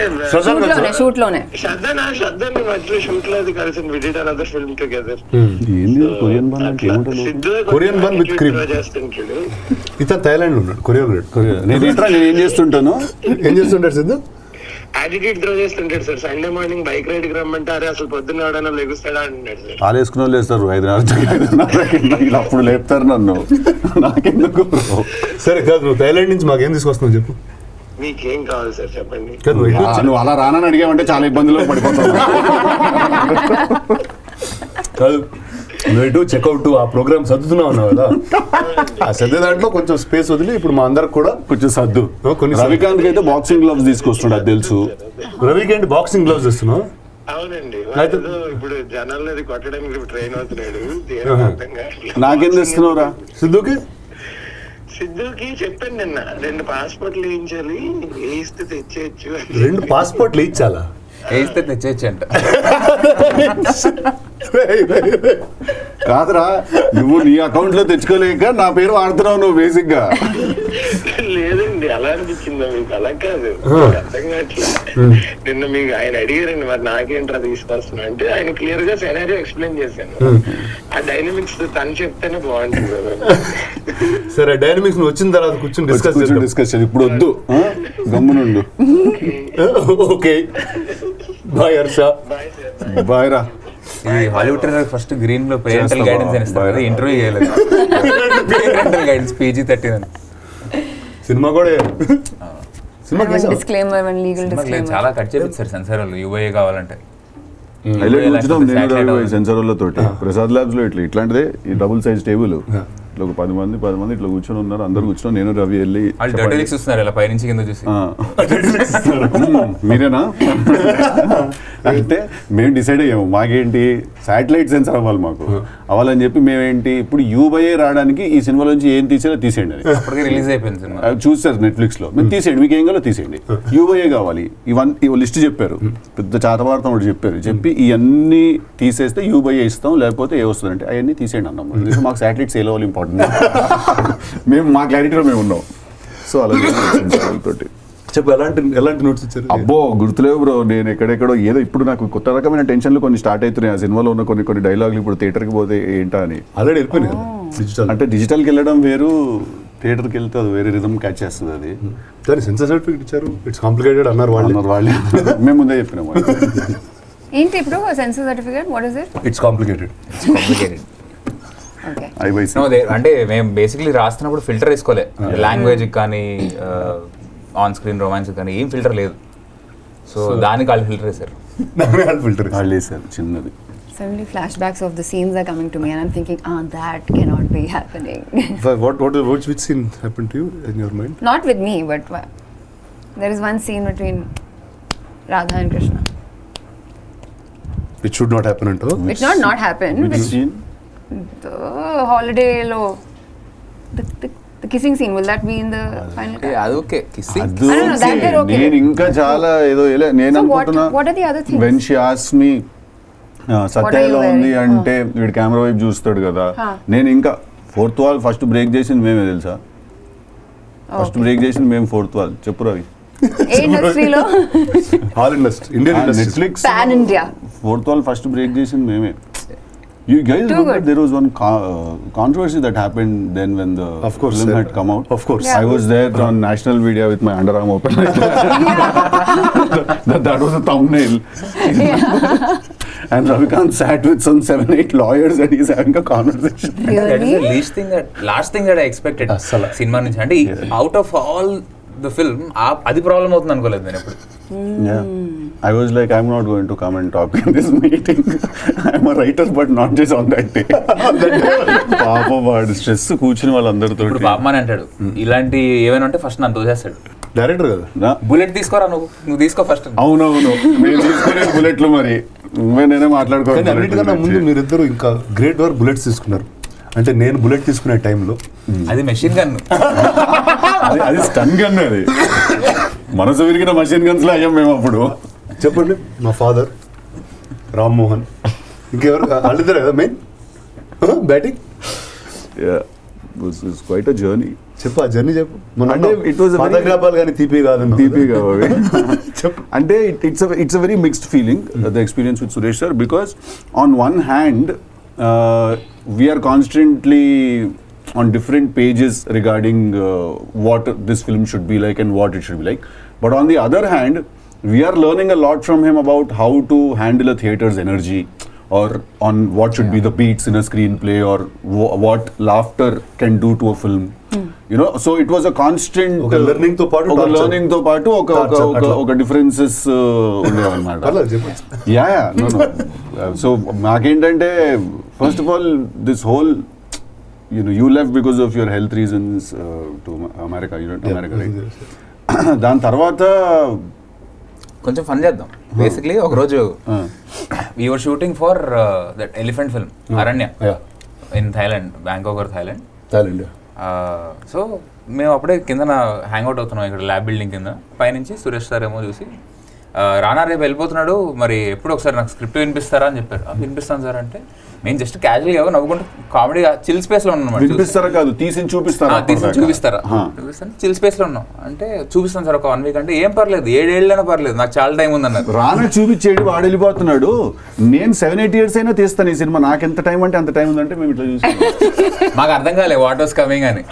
షూట్ లోనే శ్రద్ధని మధ్యలో షూట్ లో అది కలిసి we did another film together. ఏంది కొరియన్ బన్ అంటే ఏమంటారు? Siddhu Korean bun with cream. చేస్తుంటాడు. ఇతను థైలాండ్ లో ఉన్నాడు, కొరియన్. నేను ఏం చేస్తుంటాను? ఏం చేస్తుంటాడు సిద్ధు? యాటిట్యూడ్ త్రో చేస్తుంటాడు sir. Sunday morning bike ride కి రమ్మంటే అరే అసలు పొద్దున్న ఆడన లెగుస్తాడా అంటున్నాడు సార్. వాళ్ళు వేసుకున్న వాళ్ళు వేస్తారు 5:30 అప్పుడు లేపుతారు నన్ను. నాకెందుకు? సరే కాదు, నువ్వు థైలాండ్ నుంచి మాకేం తీసుకొస్తున్నావు చెప్పు. మీకేం కావాలి సార్ చెప్పండి. నువ్వు అలా రానని అడిగావంటే చాలా ఇబ్బందులు పడిపోతావు. కాదు, నువ్వు చెక్అవుట్ ఆ ప్రోగ్రామ్ సర్దుతున్నావు అన్నావు కదా, ఆ సర్దే దాంట్లో కొంచెం స్పేస్ వదిలి ఇప్పుడు మా అందరికి కూడా కొంచెం సర్దు. కొన్ని రవికాంత్ అయితే బాక్సింగ్ గ్లవ్స్ తీసుకొస్తున్నాడు, అది తెలుసు. రవికి ఏంటి బాక్సింగ్ గ్లవ్స్ ఇస్తున్నావు? అవునండి అయితే- ఏదో ఇప్పుడు జనాలు కొట్టడానికి ట్రైన్ అవుతున్నాడు అర్థం కావట్లేదు. నాకేం తెస్తున్నావురా? సిద్ధుకి సిద్ధుకి చెప్పాను నిన్న 2 పాస్పోర్ట్లు వేయించాలి వేయిస్తే తెచ్చేయచ్చు అని. 2 పాస్పోర్ట్లు ఇచ్చాలా? వేస్తే తెచ్చేయచ్చు అంట. కాదురా, నువ్వు నీ అకౌంట్ లో తెచ్చుకోలేక నా పేరు వాడుతున్నావు నువ్వు బేసిక్ గా. లేదండి అలా అనిపించిందా మీకు? అలా కాదు అర్థం కావట్లేదు. నిన్న మీకు ఆయన అడిగారండి మరి నాకేంట్రా తీసుకొస్తున్నా అంటే ఆయన క్లియర్ గా సెనారియో ఎక్స్ప్లెయిన్ చేశాను. ఆ డైనమిక్స్ తను చెప్తేనే బాగుంటుంది కదా. సరే, డైనమిక్స్ నువ్వు వచ్చిన తర్వాత కూర్చొని డిస్కస్ చేద్దాం. ఇప్పుడు వద్దు, గమ్మునుండు. Okay, bye Harsha. Bye sir. Bye రా. ఇది హాలీవుడ్ ట్రైలర్ ఫస్ట్ గ్రీన్ లో పేరెంటల్ చేస్తావా? గైడెన్స్ అని ఇస్తారు, ఇంటర్వ్యూ చేయలేదు. పేరెంటల్ గైడెన్స్ PG-13 అని. సినిమా కూడా సినిమా disclaimer, one legal సినిమాకి లేదు, disclaimer. చాలా కట్ చేపిస్తారు సెన్సార్ వాళ్ళు UAE కావాలంటే. హైలైట్ ఉంచుదాం నేను Satellite రవి అవ్వాలి. సెన్సర్లతోటి. ప్రసాద్ ల్యాబ్స్ లో ఇట్లాంటిదే ఈ డబుల్ సైజ్ టేబుల్, ఇట్లా ఒక 10 మంది ఇట్లా కూర్చొని ఉన్నారు. అందరు కూర్చొని నేను రవి వెళ్ళి వాళ్ళు డర్టీ లిక్స్ చూస్తున్నారు ఇలా పైనుంచి కింద చూసి. మీరేనా అంటే మేము డిసైడ్ అయ్యాము మాకేంటి శాటిలైట్ సెన్సర్ అవ్వాలి, మాకు అవ్వాలని చెప్పి మేమేంటి ఇప్పుడు UAE రావడానికి ఈ సినిమాలోంచి ఏం తీసేలా తీసేయండి అని అప్పటికే రిలీజ్ అయిపోయింది సినిమా. చూస్తారు నెట్ఫ్లిక్స్ లో. మీరు తీసేయండి, మీకు ఏం కావాలో తీసేయండి. UAE కావాలి ఇవన్నీ లిస్ట్ చెప్పారు, పెద్ద చాతవార్తం ఒకటి చెప్పి ఇవన్నీ తీసేస్తే UAE ఇస్తాం, లేకపోతే ఏ వస్తుంది అంటే అవన్నీ తీసేయండి అన్నాం. మాకు శాటిలైట్ సేల్ అవ్వాలి ఇంపార్టెంట్. మేము మా క్లారిటీలో మేము ఉన్నాం. సో అలా తోటి చెప్పు, ఎలాంటి నోట్స్ ఇచ్చారు? అబ్బో గుర్తులేవు బ్రో. నేను ఎక్కడెక్కడో ఏదో ఇప్పుడు నాకు కొత్త రకమైన టెన్షన్లు కొన్ని స్టార్ట్ అవుతున్నాయి. ఆ సినిమాలో ఉన్న కొన్ని డైలాగులు ఇప్పుడు థియేటర్కి పోతే ఏంటా అని. ఆల్రెడీ వెళ్ళిపోయినాయి డిజిటల్. అంటే డిజిటల్కి వెళ్ళడం వేరు, థియేటర్కి వెళ్తే అది వేరే రిథమ్ క్యాచ్ చేస్తుంది అది. కానీ సెన్సార్ సర్టిఫికేట్ ఇచ్చారు, ఇట్స్ కాంప్లికేటెడ్ అన్నారు వాళ్ళు. వాళ్ళే మేము ముందే చెప్పినాము. ఏంటి ఇప్పుడు sensor certificate? What is it? It's complicated. Complicated. Okay. అంటే మేము బేసిక్లీ రాస్తున్నప్పుడు ఫిల్టర్ వేసుకోలే, లాంగ్వేజ్ కానీ ఆన్ స్క్రీన్ రొమాన్స్ కానీ ఏం ఫిల్టర్ లేదు. సో దానికి వాళ్ళు ఫిల్టర్ వేశారు. ఫిల్టర్ వాళ్ళు వేసారు చిన్నది. Suddenly flashbacks of the scenes are coming to me and I'm thinking, that cannot be happening. which scene happened to you in your mind? Not with me, but there is one scene between Radha and Krishna. Which should not happen until Which not happen. Which scene? The holiday low. The kissing scene, will that be in the final cut? అది okay kissing. అది I don't know, that they're okay. నేను ఇంకా చాలా ఏదో నేను So అనుకుంటున్నా. what are the other things? When she asked me Satya ఎలా ఉంది అంటే వీడు కెమెరా వైపు చూస్తాడు కదా. నేను ఇంకా 4th wall ఫస్ట్ బ్రేక్ చేసింది మేమే తెలుసా. ఫస్ట్ బ్రేక్ చేసింది మేము 4th wall. చెప్పు రవి. ఏ ఇండస్ట్రీలో? all industry, Indian industry. Netflix Pan India. 4th wall first break చేసింది మేమే. You guys Too remember good. there was one controversy that happened then when the Of course, film sir. had come out. Of course. I was there on national media with my underarm open. that was a thumbnail. And Ravikanth sat with some 7-8 lawyers and he's having a conversation. That is the last thing that I expected cinema నుంచి. అంటే out of all the film అది problem అవుతుంది అనుకోలేదు నేను ఎప్పుడు. Yeah. I was like, I'm not going to come and talk in this meeting. I'm a writer, but not just on that day. పాప వాడు stress కూర్చుని వాళ్ళందరితో. ఇప్పుడు బాబమ్మని అంటాడు ఇలాంటి ఏమైనా ఉంటే ఫస్ట్ నన్ను తోసేస్తాడు. డైరెక్టర్ కదా, బుల్లెట్ తీసుకోరా నువ్వు తీసుకో ఫస్ట్. అవునవును, మేము తీసుకునే బుల్లెట్లు మరి నేనే కానీ మాట్లాడుకోవాలి. అన్నిటికన్నా ముందు మీరిద్దరు ఇంకా గ్రేట్ వర్క్ బుల్లెట్స్ తీసుకున్నారు. అంటే నేను బుల్లెట్ తీసుకునే టైంలో అది మెషిన్ గన్. అది స్టన్ గన్. అది మనసు విరిగిన మషిన్ గన్స్ లో అయ్యాం మేము అప్పుడు. చెప్పండి, మా ఫాదర్ రామ్మోహన్, ఇంకెవరు వాళ్ళిద్దరు కదా main batting. Quite a journey. చెప్పు, ఆ జర్నీ చెప్పు. అంటే it was a very- ఫోటోగ్రాఫాలు కానీ తీపి కాదు తీపి కావాలి. అంటే it's a very mixed feeling the experience with Suresh sir, because on one hand we're constantly on different pages regarding what this film should be like and what it should be like. But on the other hand, we are learning a lot from him about how to handle a theatre's energy, or on what should be the beats in a screenplay, or what laughter can do to a film. You know, so it was a constant learning తో పాటు ఒక differences ఉండేవన్నమాట. Yeah, no. So మాకేంటంటే first of all this whole you left because of your health reasons to America. You went to America, right? దాని తర్వాత కొంచెం fun చేద్దాం. Basically ఒక రోజు we were shooting for that elephant film Aranya in Thailand, Bangkok or Thailand. So మేము అప్పుడే కింద hangout అవుతున్నాం ఇక్కడ ల్యాబ్ బిల్డింగ్ కింద. పైనుంచి సురేష్ సార్ ఏమో చూసి రానా రేపు వెళ్ళిపోతున్నాడు, మరి ఎప్పుడు ఒకసారి నాకు స్క్రిప్ట్ వినిపిస్తారా అని చెప్పారు. వినిపిస్తాను సార్ అంటే మేము జస్ట్ క్యాజువల్గా నవ్వుకుంటూ కామెడీ చిల్ స్పేస్లో ఉన్నాం. వినిపిస్తారా కాదు, తీసి చూపిస్తారా, చూపిస్తాను చిల్ స్పేస్లో ఉన్నాం అంటే చూపిస్తాను సార్ ఒక 1 వీక్ అంటే ఏం పర్లేదు 7 ఏళ్ళైనా పర్లేదు నాకు చాలా టైం ఉందన్నారు. రానా చూపించేది వాడు వెళ్ళిపోతున్నాడు, నేను 7-8 years అయినా తీస్తాను ఈ సినిమా, నాకు ఎంత టైం అంటే అంత టైం ఉందంటే మేము ఇట్లా చూస్తాం. మాకు అర్థం కాలే వాట్ వాస్ కమింగ్ అని.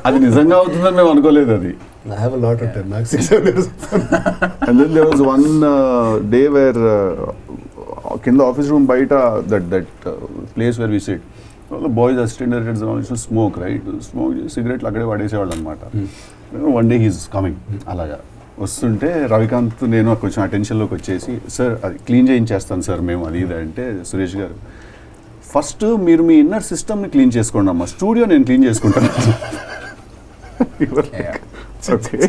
అది నిజంగా అవుతుందని మేము అనుకోలేదు. అది I have a lot of time, నాకు 6-7 years. And then there was one day where కింద ఆఫీస్ రూమ్ బయట that place where we sit, all the boys assistant directors and all used to smoke, right? Smoke cigarette అక్కడే పడేసేవాళ్ళు అనమాట. One day he's coming, అలాగా వస్తుంటే రవికాంత్ నేను కొంచెం అటెన్షన్లోకి వచ్చేసి sir అది క్లీన్ చేయించేస్తాను సార్ మేము అది ఇది అంటే, సురేష్ గారు ఫస్ట్ మీరు మీ ఇన్నర్ సిస్టమ్ని క్లీన్ చేసుకోండి అమ్మా, స్టూడియో నేను క్లీన్ చేసుకుంటాను. Okay.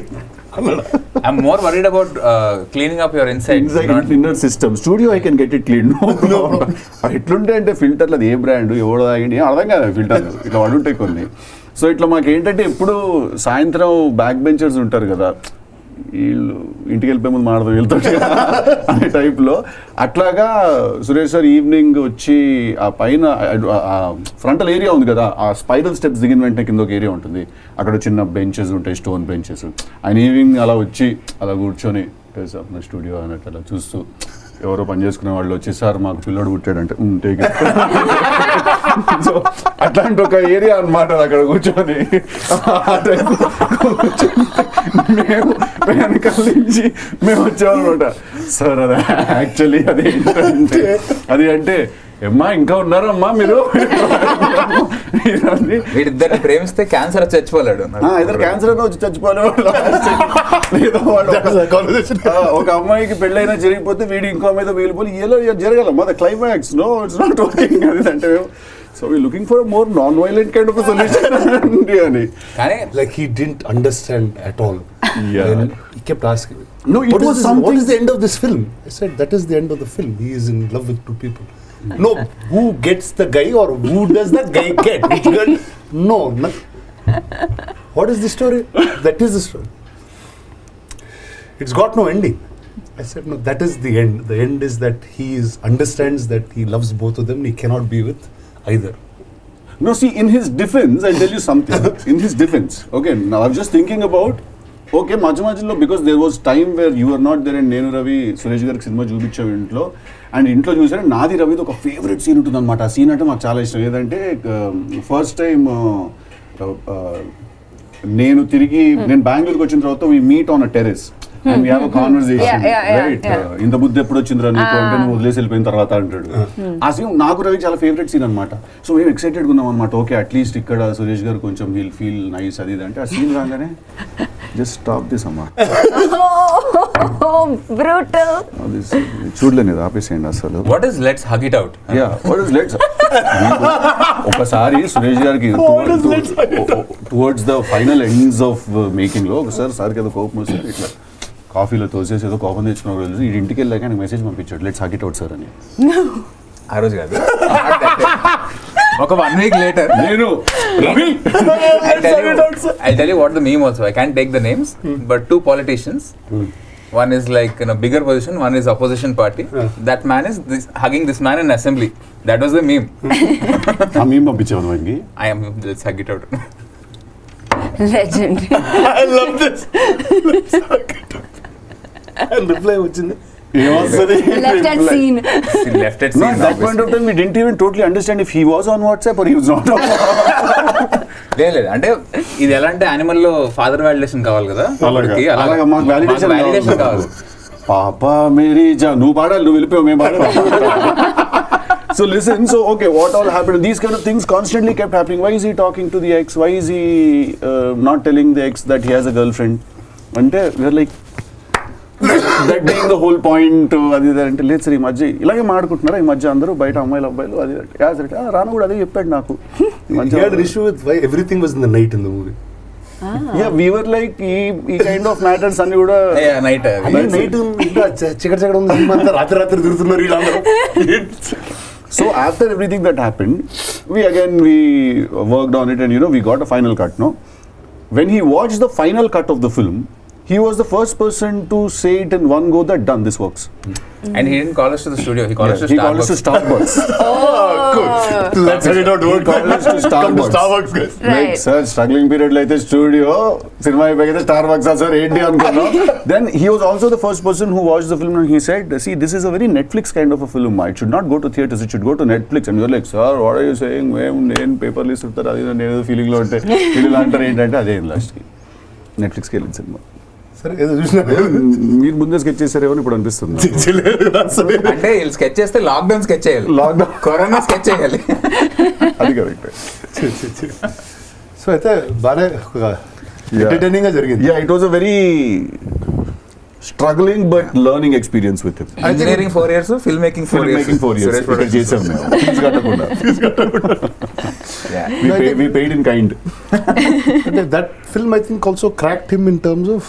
I'm more worried about cleaning up your inside inner system. Studio I can get it clean. No. ఎట్లుంటే అంటే ఫిల్టర్లు అది ఏ బ్రాండ్ ఎవడో తాగిండి అర్థం కాదు ఫిల్టర్ ఇట్లా వాడుంటాయి కొన్ని. సో ఇట్లా మాకు ఏంటంటే ఎప్పుడు సాయంత్రం బ్యాక్ బెంచర్స్ ఉంటారు కదా, వీళ్ళు ఇంటికి వెళ్ళిపోయే ముందు మాడదాం వెళ్తాడు అనే టైప్లో. అట్లాగా సురేష్ సార్ ఈవినింగ్ వచ్చి ఆ పైన ఫ్రంటల్ ఏరియా ఉంది కదా, ఆ స్పైరల్ స్టెప్స్ దిగిన వెంటనే కింద ఒక ఏరియా ఉంటుంది, అక్కడ చిన్న బెంచెస్ ఉంటాయి, స్టోన్ బెంచెస్. ఆయన ఈవినింగ్ అలా వచ్చి అలా కూర్చొని నా స్టూడియో అన్నట్టు అలా చూస్తూ ఎవరో పని చేసుకునే వాళ్ళు వచ్చి సార్ మాకు పిల్లోడు పుట్టాడంటే టేక్ ఇట్. సో అట్లాంటి ఒక ఏరియా అనమాట అక్కడ కూర్చొని ఆ టైంలో మేము వెనకాల నుంచి మేము వచ్చామన్నమాట. సార్ అది యాక్చువల్లీ అది అంటే అమ్మా ఇంకా ఉన్నారమ్మా మీరు, వీడిద్దరిని ప్రేమిస్తే క్యాన్సర్ వచ్చి చచ్చిపోలేడు, ఇద్దరు క్యాన్సర్ అని వచ్చి చచ్చిపోలేడు. ఒక అమ్మాయికి పెళ్ళైనా జరిగిపోతే వీడి ఇంకో అమ్మాయితో వీలిపోయి ఏలో జరగాలమ్మా the climax, no it's not working అది అంటే so we looking for a more non-violent kind of a solution అని. కానీ Like he didn't understand at all. Yeah. And he kept asking, No, it was something. What is the end of this film? I said, that is the end of the film. He is in love with 2 people. No, who gets the guy or who does the guy get? Which girl? No. What is the story? That is the story. It's got no ending. I said, no, that is the end. The end is that he understands that he loves both of them. He cannot be with either. No, see, in his defense, I'll tell you something. In his defense, okay, now I'm just thinking about, okay, మధ్యలో because there was time where you were not there and నేను రవి సురేష్ గారికి cinema చూపించాం ఇంట్లో, and ఇంట్లో చూసారా నాది రవిది ఒక favourite scene ఉంటుంది అనమాట. ఆ సీన్ అంటే మాకు చాలా ఇష్టం. ఏదంటే ఫస్ట్ టైం నేను బెంగళూరుకి వచ్చిన తర్వాత we meet on a terrace and we have a conversation, right? ఇంత బుద్ధి ఎప్పుడు వచ్చిందిరా నీకు అంటే నువ్వు వదిలేసి వెళ్ళిపోయిన తర్వాత అంటాడు. ఆ సీన్ నాకు రవి చాలా ఫేవరెట్ సీన్ అనమాట. సో మేము ఎక్సైటెడ్గా ఉన్నాం అనమాట. ఓకే అట్లీస్ట్ ఇక్కడ సురేష్ గారు కొంచెం వీల్ ఫీల్ నైస్ అది అంటే ఆ సీన్ రాగానే జస్ట్ స్టాప్ దిస్ అమ్మా, చూడలేదు ఆపేసేయండి అసలు. What is let's hug it out? Yeah what is let's. ఒకసారి సురేష్ గారికి towards the final ends of making లో ఒకసారి సార్కి ఏదో కోపం వస్తుంది, ఇట్లా కాఫీలో తోసేసి ఏదో కోపం తెచ్చుకున్న రోజు ఈ ఇంటికి వెళ్ళాక నాకు మెసేజ్ పంపించాడు let's hug it out sir అని. ఆ రోజు కాదు, ఒక 1 week later నేను I'll tell you what the meme also. I can't take the names, but 2 politicians. One is like in a bigger position, one is opposition party. That man is hugging this man in assembly. That was the meme. ఆ meme పంపించాను మనకి. I am let's hug it out. Legend. I love this. Let's hug it out. And reply వచ్చింది. Left at scene. Left at No, scene. at that point of time we didn't even totally understand if he was on WhatsApp or he was not on లేదు అంటే ఇది ఎలా అంటే animal లో father validation కావాలి కదా, అలాగా మాకు validation కావాలి. పాపా మేరీ జా నువ్వు పాడాలి, నువ్వు వెళ్ళిపోయావు మేము పాడాలి. So listen, so okay, what all happened? These kind of things constantly kept happening. Why is he talking to the ex? Why is he not telling the ex that he has a girlfriend? Ante we're like that being the whole point. అది అంటే లేదు sir ఈ మధ్య ఇలాగే మాట్లాడుకుంటున్నారా ఈ మధ్య అందరూ బయట అమ్మాయిలు అబ్బాయిలు అది రానా కూడా అదే చెప్పాడు నాకు. He had an issue with why everything was in the night in the movie. we were like ఈ కైండ్ ఆఫ్ మ్యాటర్స్ అన్ని కూడా నైట్ నైట్ ఇంకా చికెట్ ఉంది సినిమా అంతా రాత్రి తిరుగుతున్నారు వీళ్ళందరూ. So after everything that happened, we worked on it, and we got a final cut. No, when he watched the final cut of the film, he was the first person to say it in one go that done, this works. And he didn't call us to the studio, he called us to He called us to Starbucks. Let's head it out. He called us to Starbucks. Guys. Like, sir, struggling period లో అయితే studio cinema అయిపోయితే Starbucks sir ఏంటి అనుకున్నాం. Then he was also the first person who watched the film and he said, see, this is a very Netflix kind of a film. It should not go to theaters, it should go to Netflix. And we were like, sir, what are you saying? నేను paper list ఇస్తారు, అది నేను feeling లో ఉంటే వీళ్ళు అంటారు ఏంటంటే అదే లాస్ట్కి నెట్ఫ్లిక్స్కి వెళ్ళింది సినిమా. సరే ఏదో చూసినా మీరు ముందే స్కెచ్ చేశారేమో ఇప్పుడు అనిపిస్తుంది. అంటే వీళ్ళు స్కెచ్ చేస్తే లాక్డౌన్ స్కెచ్ చేయాలి, లాక్డౌన్ కరోనా స్కెచ్ చేయాలి. అది కరెక్ట్. సో అయితే బాగానే ఎంటర్టైనింగ్ గా జరిగింది. Yeah, it was a very struggling but learning experience with him. Engineering 4 years, film making 4 years. Making 4 years. ఇక్కడ చేసాం మేము. Fees కట్టకుండా. We paid in kind. That film I think also cracked him in terms of,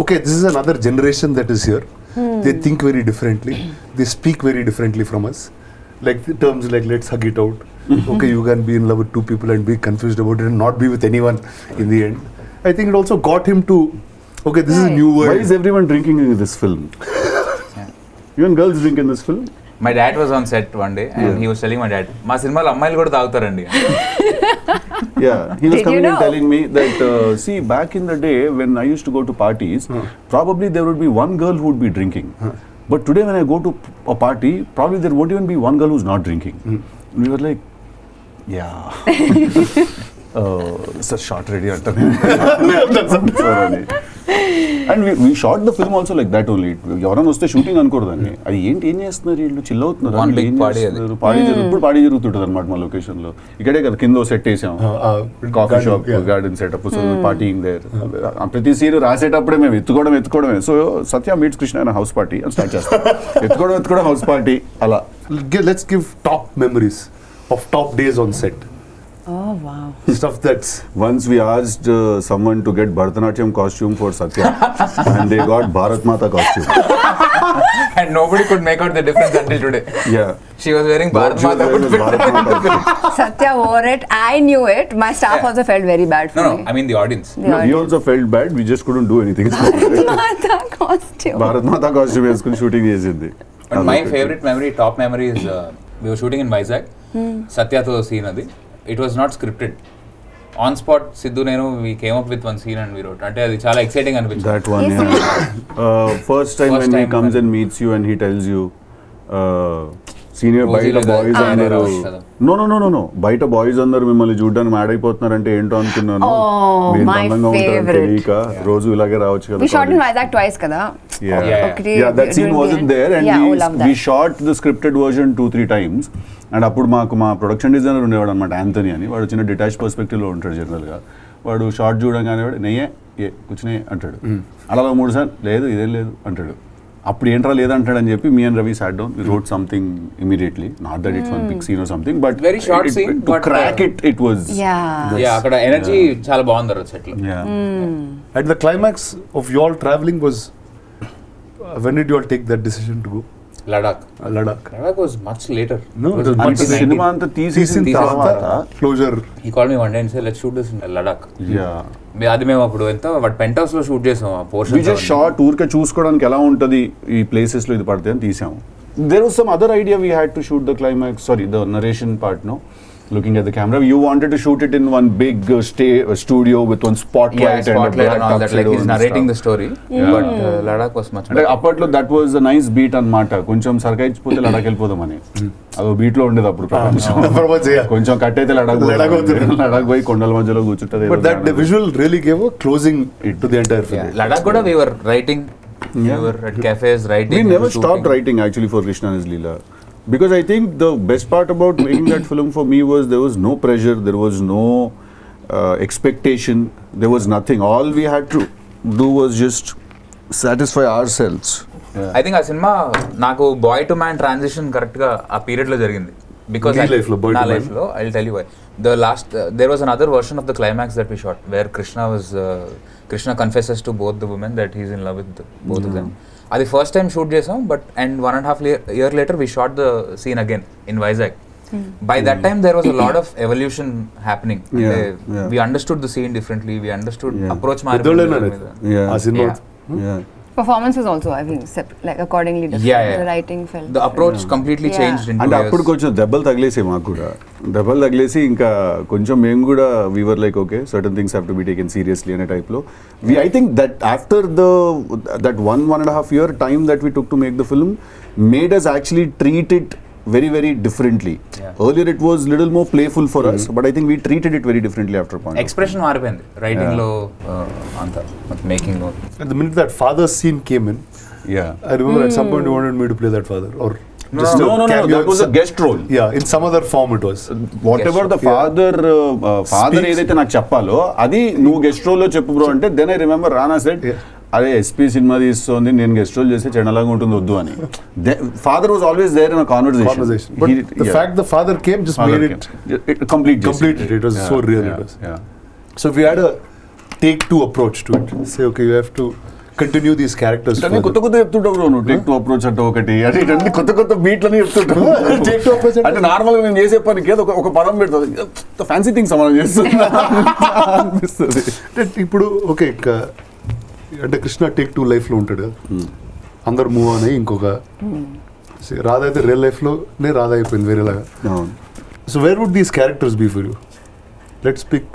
okay, this is another generation that is here. They think very differently. They speak very differently from us. Like terms like let's hug it out. Okay, you can be in love with two people and be confused about it and not be with anyone in the end. I think it also got him to, okay, this is a new world. Why is everyone drinking in this film? Even girls drink in this film? My dad was on set one day and he was telling my dad, మా సినిమాలో అమ్మాయిలు కూడా తాగుతారండి. Yeah, he was Did coming you know? and telling me that, see, back in the day when I used to go to parties, probably there would be one girl who would be drinking. But today when I go to a party, probably there won't even be one girl who's not drinking. We were like, yeah. It's a shot ready at and we shot the film also like that only. ఎవరైనా వస్తే shooting అనుకోరదండి, అది ఏంటి ఏం చేస్తున్నారు వీళ్ళు, chill అవుతున్నారు, One big party అది. ఇప్పుడు పార్టీ జరుగుతుంటుంది అనమాట మా లొకేషన్ లో. ఇక్కడే కదా కింద సెట్ వేసాం, coffee shop, garden setup, so partying there. ప్రతి సీన్ రాసేటప్పుడే మేము ఎత్తుకోవడమే. సో సత్య మీట్స్ కృష్ణ అనే హౌస్ పార్టీ అని స్టార్ట్ చేస్తాం. ఎత్తుకోవడం హౌస్ పార్టీ అలా. Let's give top memories of top days on set. Oh wow. Stuff that's Once we asked someone to get Bharatanatyam costume for Satya and they got Bharat Mata costume. And nobody could make out the difference until today. Yeah. She was wearing Bharat She was Mata wearing Bharat Mata outfit. Satya wore it. I knew it. My staff also felt very bad for No, me. I mean the audience. The No, we audience. also felt bad. We just couldn't do anything. Mata costume. Bharat Mata costume వేసుకుని shooting చేసింది. But my favorite memory, top memory is we were shooting in Vizag. Satyato scene adi. It was not scripted. On spot, Siddhu nenu we came up with one scene and we wrote. Ante adi chala exciting anipinchindi. That one, Yes, yeah. First time First when he time comes when- and meets you and he tells you, senior బయట రోజీలో boys ఆయన అందరూ రావచ్చు కదా. No బయట boys అందరూ మిమ్మల్ని చూడడానికి mad అయిపోతున్నారంటే ఏంటో అనుకున్నాను. Oh, మీరు my అందంగా ఉంటారని favorite. తెలియక రోజు ఇలాగే రావచ్చు కదా. We shot in Vizag twice, kada. Yeah. Okay, Yeah, that scene during the wasn't end. there and Yeah, love that. we shot the scripted version 2-3 times. And అప్పుడు మాకు మా ప్రొడక్షన్ డిజైనర్ ఉండేవాడు అనమాట, యాంథనీ అని. వాడు చిన్న డిటాచ్ పర్స్పెక్టివ్లో ఉంటాడు జనరల్గా. వాడు షార్ట్ చూడగానే వాడు నెయ్యే కూర్చునే అంటాడు. అలా 3 సార్లు లేదు ఇదేం లేదు అంటాడు. అప్పుడు ఏంట్రా లేదంటాడని చెప్పి me and Ravi sat down, we wrote something immediately. Not that it's one big scene or something, but Very short scene, to but, crack it was. Yeah. Yeah, అక్కడ ఎనర్జీ చాలా బాగుంది ఆ సెట్ లో. at the climax of you all traveling was, when did you all take that decision to go Ladakh. Ladakh? Ladakh was much later. No, it was much అంటే cinema అంతా తీసేసిన తర్వాత Closure. He called me one day and said, let's shoot this in Ladakh. అది మేము అప్పుడు ఎంత వాటి pent house లో షూట్ చేసాం ఆ వి పోర్షన్. జస్ట్ షార్ట్ ఊరికే చూసుకోవడానికి ఎలా ఉంటుంది ఈ ప్లేసెస్ లో ఇది పడితే అని తీసాము. There was some other idea we had to shoot the climax, sorry the narration part, no looking at the camera. You wanted to shoot it in one big studio with one spotlight, spotlight and all that, like he's narrating the story. But Ladakh was much అంటే better. అప్పట్లో that was a nice beat అన్నమాట. కొంచెం సర్కైచిపోతే లడాక్ వెళ్ళిపోదామని అదో beat లో ఉండేది అప్పుడు ప్రపంచం. కొంచెం కట్ అయితే లడాక్ పోయి కొండల మధ్యలో కూర్చుంటది. But that the visual really gave a closing to the entire film. Ladakh కూడా we were writing. We were at cafes writing. We never shooting. stopped writing actually for Krishna and Leela. Because I think the best part about making that film for me was there was no pressure, there was no expectation, there was nothing. All we had to do was just satisfy ourselves. I think ఆ సినిమా నాకు boy to man transition correct గా ఆ period లో జరిగింది. because నీ life లో, boy నా to man. life లో I'll tell you why. The last there was another version of the climax that we shot where Krishna confesses to both the women that he's in love with both of them. అది first time shoot చేసాం, but and 1.5 year later we shot the scene again in Vizag. By that time there was a lot of evolution happening. We understood the scene differently, we understood approach మారిపోయింది. ఆ cinema Performance was also, I think, like accordingly different. Yeah. The writing felt. The approach completely changed in 2 అంటే years. అప్పుడు కొంచెం దెబ్బలు తగిలేసి మాకు కూడా దెబ్బలు తగిలేసి ఇంకా కొంచెం మేము కూడా we were like okay certain things have to be taken seriously అనే టైప్లో I think that after that 1.5 year time that we took to make the film made us actually treat it very differently. Earlier it was little more playful for us, but I think we treated it very differently after a point. Expression మారిపోయింది writing లో అంతా making లో. At the minute that father scene came in, I remember at some point you wanted me to play that father, or No, that was a guest role. Yeah, in some other form it was. Whatever the father ఏదైతే నాకు చెప్పాలో అది నువ్వు guest role లో చెప్పు bro అంటే then I remember Rana said అరే SP సినిమా తీస్తుంది నేను గెస్ట్ రోల్ చేస్తే చెండలాగా ఉంటుంది వద్దు అని. Father was always there in a conversation. But the fact the father came just made it complete. It was so real. It was. So we had a take 2 approach to it. Say okay, you have to continue these characters. కొత్త చెప్తుంటావు bro నువ్వు take 2 approach అంటే ఒకటి అంటే ఇవన్నీ కొత్త బీట్లని చెప్తుంటావు. Take 2 approach అంటే normal గా నేను చేసే పనికి ఏదో ఒక పదం పెడుతుంది ఫ్యాన్సీ థింగ్స్ మనం చేస్తున్నా అనిపిస్తుంది. ఇప్పుడు ఓకే అంటే కృష్ణ టేక్ 2 లైఫ్ లో ఉంటాడు కదా, అందరు మూవ్ అని ఇంకొక రాధ అయితే రియల్ లైఫ్ లోనే రాధ అయిపోయింది వేరేలాగా. So where would these characters be for you? Let's pick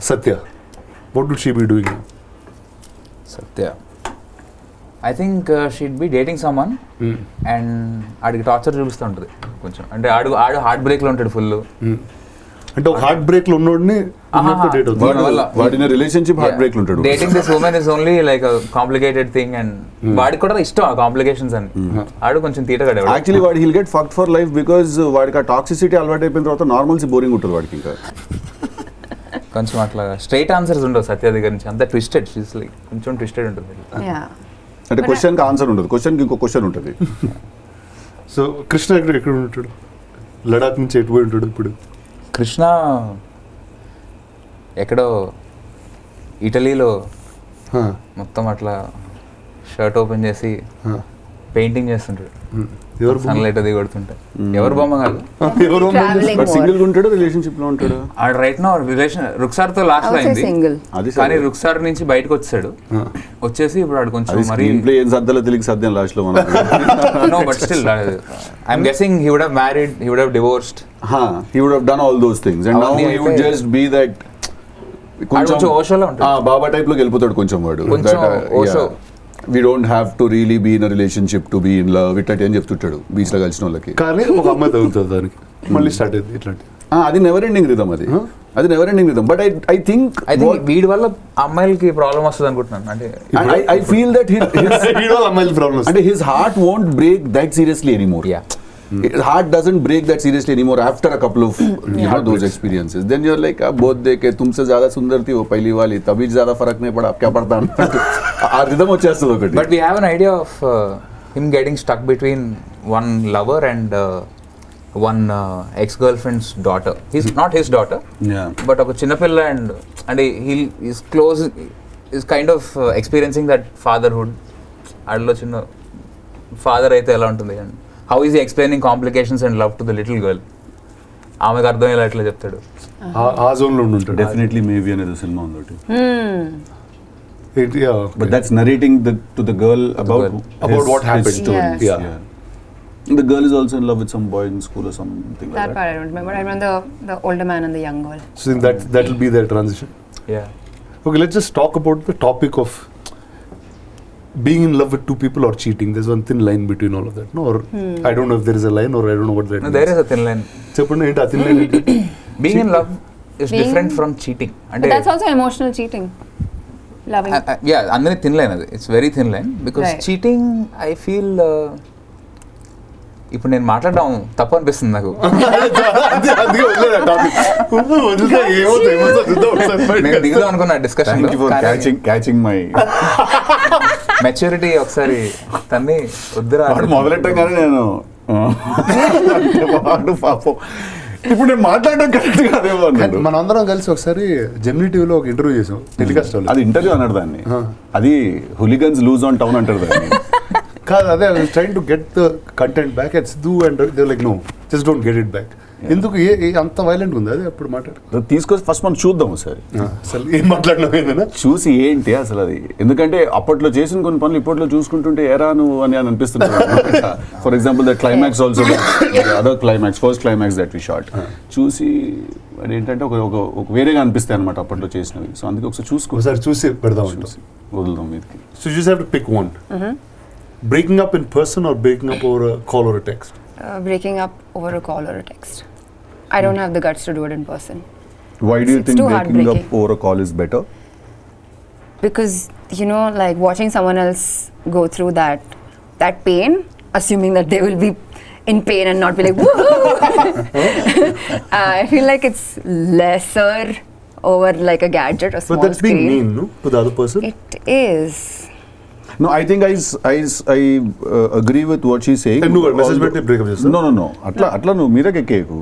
Satya. What would she be doing? Satya I think she'd be dating someone and ఆడికి టార్చర్ చూపిస్తూ ఉంటుంది కొంచెం. అంటే ఆడు హార్ట్ బ్రేక్ లో ఉంటాడు ఫుల్. అంటే ఒక హార్ట్ బ్రేక్ లో ఉన్నోడిని డేట్ అవుతుంది. వాడిన రిలేషన్షిప్ హార్ట్ బ్రేక్ లో ఉంటాడు. Dating this woman is only like complicated thing and వాడికి కూడా ఇష్టం ఆ కాంప్లికేషన్స్ అని. ఆడు కొంచెం తీటగాడు. యాక్చువల్లీ వాడు he'll get fucked for life because వాడికి ఆ టాక్సిసిటీ అలవాటు అయిపోయిన తర్వాత నార్మల్సీ బోరింగ్ ఉంటుంది వాడికి. ఇంకా కొంచెం అట్లా స్ట్రైట్ ఆన్సర్స్ ఉండవు సత్య దగ్గర నుంచి, అంత ట్విస్టెడ్. షీస్ లైక్ కొంచెం ట్విస్టెడ్ ఉంటుంది. అంటే క్వశ్చన్కి ఆన్సర్ ఉండదు, క్వశ్చన్కి ఇంకో క్వశ్చన్ ఉంటుంది. సో కృష్ణ ఎక్కడ ఉంటాడు? లడాక్ నుంచి ఎటు పోయి ఉంటాడు ఇప్పుడు? కృష్ణ ఎక్కడో ఇటలీలో మొత్తం అట్లా షర్ట్ ఓపెన్ చేసి పెయింటింగ్ చేస్తుంటాడు. సన్లైట్ అది కొడుతుంటే. ఎవరు బొమ్మ కాదు, సింగిల్ ఉంటాడు, రిలేషన్షిప్ లో ఉంటాడు. ఆడ రైట్ నో రిలేషన్ రుక్సార్ తో లాస్ట్ అయింది, కానీ రుక్సార్ నుంచి బయటకు వచ్చాడు. వచ్చేసి ఇప్పుడు ఆడు కొంచెం మరి సద్దలో తిరిగి సద్యం లాస్ట్ లో no but still I'm guessing he would have married, he would have divorced, he would have done all those things and now he would just be that కొంచెం ఓషోలో ఉంటాడు. బాబా టైప్ లోకి వెళ్ళిపోతాడు కొంచెం వాడు. we don't have to really be in a relationship to be in love ఇట్లాంటి అని చెప్తుంటాడు beach లో కలిసిన వాళ్ళకి. కానీ ఒక అమ్మాయి తగ్గుతుంది దానికి మళ్ళీ స్టార్ట్ అయింది ఇట్లాంటి. అది నెవర్ ఎండింగ్ రిథమ్, అది never ending rhythm. But I think వీడి వల్ల అమ్మాయిలకి ప్రాబ్లం వస్తుంది అనుకుంటున్నాను. అంటే I feel that అమ్మాయిల ప్రాబ్లమ్స్ అంటే his heart won't break that seriously anymore. His heart doesn't break that seriously anymore after a couple of those experiences. Then you're like both देखे तुमसे ज्यादा सुंदर थी वो पहली वाली, तभी ज्यादा फर्क नहीं पड़ा, अब क्या पड़ता आ rhythm వచ్చేస్తుంది ఒకటి. But we have an idea of him getting stuck between one lover and one ex-girlfriend's daughter. He's not his daughter, but ఒక చిన్నపిల్ల and he is close, is kind of experiencing that fatherhood. అడలో చిన్న father అయితే ఎలా ఉంటుంది and how is he explaining complications and love to the little girl? ఆమెకు అర్థమయ్యేలా ఎట్లా చెప్తాడు? ఆ జోన్ లో ఉంటాడు. డెఫినెట్లీ మేబీ అనేది సినిమా ఉంది. Yeah, but that's narrating to the girl about what happened. Yes. Yeah. The girl is also in love with some boy in school or something like That part I don't remember. I remember the older man and the young girl. So that will be their transition. Yeah. Okay, let's just talk about the topic of being in love with 2 people or cheating. There's one thin line between all of that, no? Or I don't know if there is a line or I don't know what that means. There is a thin line. Cheppandi enti a thin line enti? Being in love is different from cheating. But that's also emotional cheating. Loving. Yeah, అందరి thin line అది. It's very thin line because cheating I feel ఇప్పుడు నేను మాట్లాడడం తప్పు అనిపిస్తుంది నాకు. నేను దిగుదాం అనుకున్నా డిస్కషన్. క్యాచింగ్ మై మెచ్యూరిటీ ఒకసారి తన్ని వద్దురా మొదలెట్టగానే నేను వాడు పాపం ఇప్పుడు నేను మాట్లాడడం కరెక్ట్ కాదేమో అన్నాడు. మన అందరం కలిసి ఒకసారి జెమినీ టీవీలో ఒక ఇంటర్వ్యూ చేసాం టెలికాస్ట్ వాళ్ళు. అది ఇంటర్వ్యూ అన్నాడు దాన్ని. అది హులిగన్స్ లూజ్ ఆన్ టౌన్ అంటారు దాన్ని. కాదు, అదే train to get the content back at Siddhu and they like no just don't get it back. ఎందుకు అంత వైలెంట్ ఉంది అది? అప్పుడు మాట్లాడు తీసుకొచ్చి ఫస్ట్ మనం చూద్దాం ఒకసారి, అసలు ఏం మాట్లాడినా చూసి ఏంటి అసలు అది. ఎందుకంటే అప్పట్లో చేసిన కొన్ని పనులు ఇప్పట్లో చూసుకుంటుంటే ఎరా నువ్వు అని అనిపిస్తుంది. For example the climax also, other climax, first climax that we shot చూసి అది ఏంటంటే ఒక వేరేగా అనిపిస్తాయి అనమాట అప్పట్లో చేసినవి. సో అందుకే ఒకసారి చూసి పెడదాం, వదులుదాం మీదకి. So you just have to pick one. Breaking up in person or breaking up over a call or a text? Breaking up over a call or a text. I don't have the guts to do it in person. Why do you It's think too breaking up heartbreaking. over a call is better? Because, you know, like watching someone else go through that pain, assuming that they will be in pain and not be like, woohoo! I feel like it's lesser over like a gadget or small But that's being screen. mean, no, to the other person. It is. No, I think I agree with what she's saying. And no, message పెట్టి breakup చేస్తా? No. అట్లా నువ్వు మీరే cake.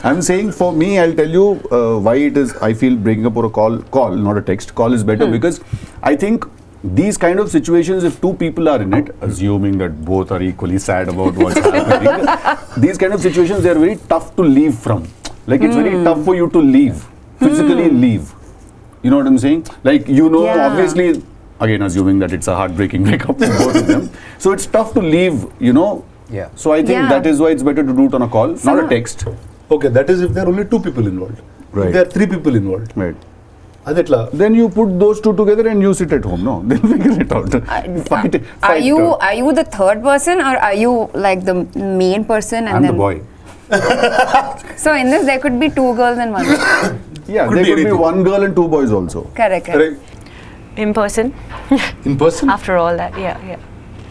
I'm saying for me, I'll tell you why it is. I feel breaking up or a call, not a text. Call is better because I think these kind of situations, if two people are in it, assuming that both are equally sad about what's happening, these kind of situations, they are very tough to leave from. Like it's very tough for you to leave, physically leave. You know what I'm saying? Like, you know, obviously. Again, assuming that it's a heartbreaking breakup for both of them. So it's tough to leave, you know. Yeah. So I think that is why it's better to do it on a call, not a text. Okay, that is if there are only 2 people involved. Right. If there are 3 people involved. Right. అది ఎట్లా? Then you put those two together and you sit at home, no? Then figure it out. Fight Are you the third person or are you like the main person and I'm then the boy. So in this there could be 2 girls and 1 boy. Yeah, Could there be could be anything. 1 girl and 2 boys also. Correct. In person. In person? After all that, yeah.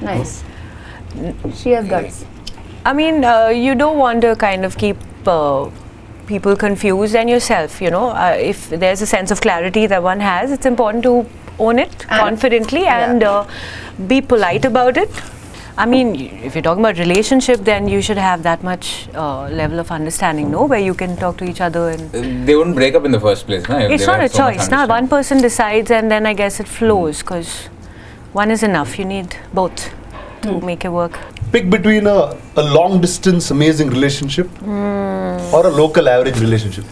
Nice. She has guts. I mean, you don't want to kind of keep people confused and yourself, you know. If there's a sense of clarity that one has, it's important to own it confidently and be polite about it. I mean, if you're talking about relationship, then you should have that much level of understanding, no? Where you can talk to each other and... They wouldn't break up in the first place, no? If It's they not had a so much choice, now. One understanding. person decides and then I guess it flows because one is enough. You need both to make it work. Pick between a long distance amazing relationship or a local average relationship.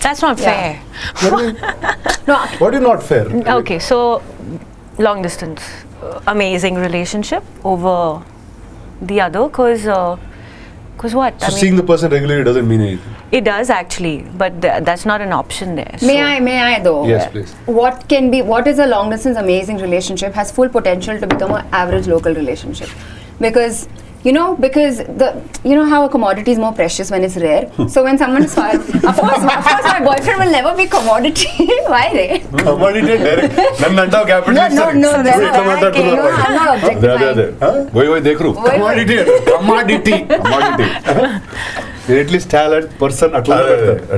That's not fair. What do you not fair? Okay, so long distance, amazing relationship over the other, cause what? So seeing the person regularly doesn't mean anything. It does actually, but that's not an option there. May I though? Yes, please. What is a long distance amazing relationship has full potential to become an average local relationship, because you know how a commodity is more precious when it's rare. So when someone is far, of course my boyfriend will never be commodity. Why, Ray? Commodity direct. నన్ను అంటావు capitalist అని. No, నువ్వు ఇట్లా మాట్లాడుతున్నావు. no, I'm not objectifying. అదే. ఓయ్ దేఖరు. Commodity commodity. At talent person అట్లా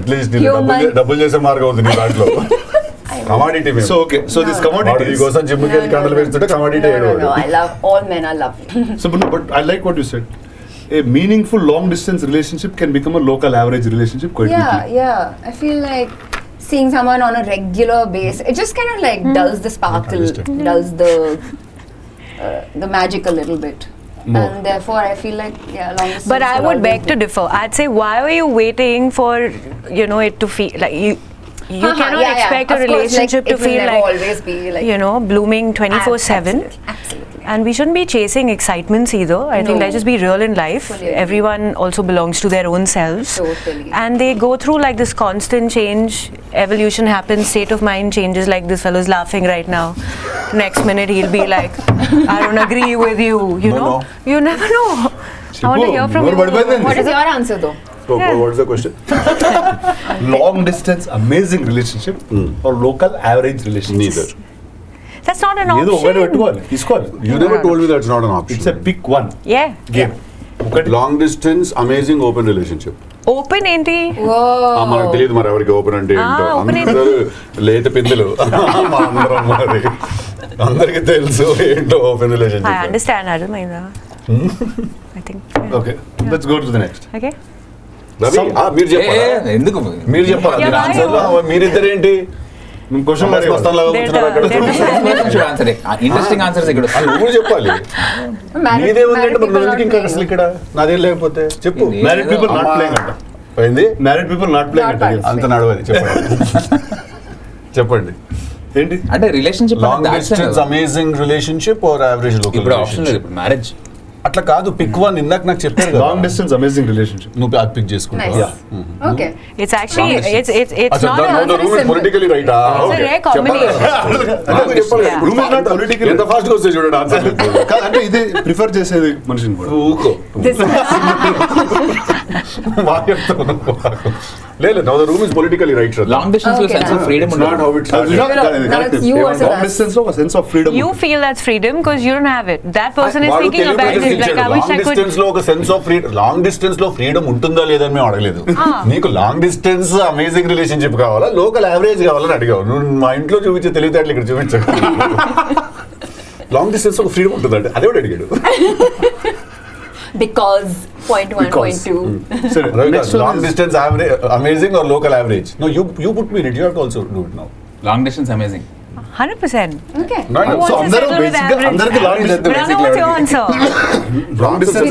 at least Human. డబ్బులు చేసే మార్గం ఉంది నీ దాంట్లో. Commodity so okay so this commodity కోసం జిమ్కి వెళ్ళి కండలు వేస్తుంటే commodity No, I love all men are lovely. So, but I like what you said. A meaningful long distance relationship can become a local average relationship quite quickly. Yeah. I feel like seeing someone on a regular basis, it just kind of like dulls the sparkle, dulls the magic a little bit. More. And therefore, I feel like long distance. But I will would always beg to be- differ. I'd say, why are you waiting for it to feel like you cannot expect a Of course, relationship like, to it will feel never like always be like blooming 24/7. Absolutely. And we shouldn't be chasing excitements either. I think No. let's just be real in life. Fully agree. Everyone also belongs to their own selves. Totally. And they go through like this constant change. Evolution happens, state of mind changes, like this fellow's laughing right now. Next minute he'll be like, I don't agree with you. You know? You never know. I want to hear from you. What is your answer though? What is the question? Long distance amazing relationship or local average relationship. Neither. That's not an ఏదో ఒకటి option. పెట్టుకోవాలి తీసుకోవాలి. You never told me that's not an option. It's a pick one Yeah. game. ఒకటి Long distance amazing open relationship. Open ఏంటి? మనకు తెలియదు మరి ఎవరికి ఓపెన్ అంటే ఏంటో. open అందరూ లేత పిందులు మా అందరం మరి అందరికి తెలుసు ఏంటో ఓపెన్ I రిలేషన్షిప్. understand. అర్థమైందా? I think. Yeah. Okay, let's go to the next. Okay. Ravi మీరు చెప్పాలి ఎందుకు మీరు చెప్పాలి Yeah, why? ఆన్సర్ మీరిద్దరేంటి క్వశ్చన్ ఇంట్రెస్టింగ్ ఆన్సర్స్ ఇక్కడ వస్తాయి. నువ్వు చెప్పాలి నీదే ఉందంటే మరి రోజుకి ఇంకా అసలు ఇక్కడ నాదేం లేకపోతే చెప్పు మ్యారీడ్ పీపుల్ నాట్ ప్లేయింగ్ అంట. పోయింది మ్యారీడ్ పీపుల్ నాట్ ప్లేయింగ్ అంట. అంత నడవది చెప్పండి చెప్పండి ఏంటి అంటే relationship long distance amazing relationship or average local ఇప్పుడు ఆప్షన్ లేదు, ఇప్పుడు మ్యారేజ్. అట్లా కాదు పిక్ వన్ ఇందాక నాకు చెప్పారు కదా లాంగ్ డిస్టెన్స్ అమేజింగ్ రిలేషన్షిప్. నువ్వు అది పిక్ చేసుకుంటావు Nice. Okay. It's actually it's not politically right it's a rare combination. Yeah. Room is not political. ఎంత ఫాస్ట్ గా వస్తాయి చూడండి ఆన్సర్ అంటే ఇది ప్రిఫర్ చేసేది మనిషిని కూడా. ఊకో లేదు now the room is politically right sir long distance లో Okay, sense of now. Freedom It's not how it started. Now it's you versus long us. Distance లో ఒక sense of freedom. You feel that's freedom because you don't have it. That person is thinking about it. Like I wish I long could. Distance లో ఒక sense of freedom long distance లో freedom ఉంటుందా లేదని మేము అడగలేదు నీకు long distance amazing relationship కావాలా local average కావాలని అడిగావు నువ్వు మా ఇంట్లో చూపించే తెలివితేటలు ఇక్కడ చూపించు లాంగ్ డిస్టెన్స్ ఒక ఫ్రీడమ్ ఉంటుందంటే అదే కూడా అడిగాడు Because point 1, point 2. సరే next long distance amazing or local average no you put me it you have to also do it now long distance amazing. 100%. Okay. No, Who so wants to అందరూ settle with బేసిక్గా average? అందరికి long distance. Rana, what's your answer? Long distance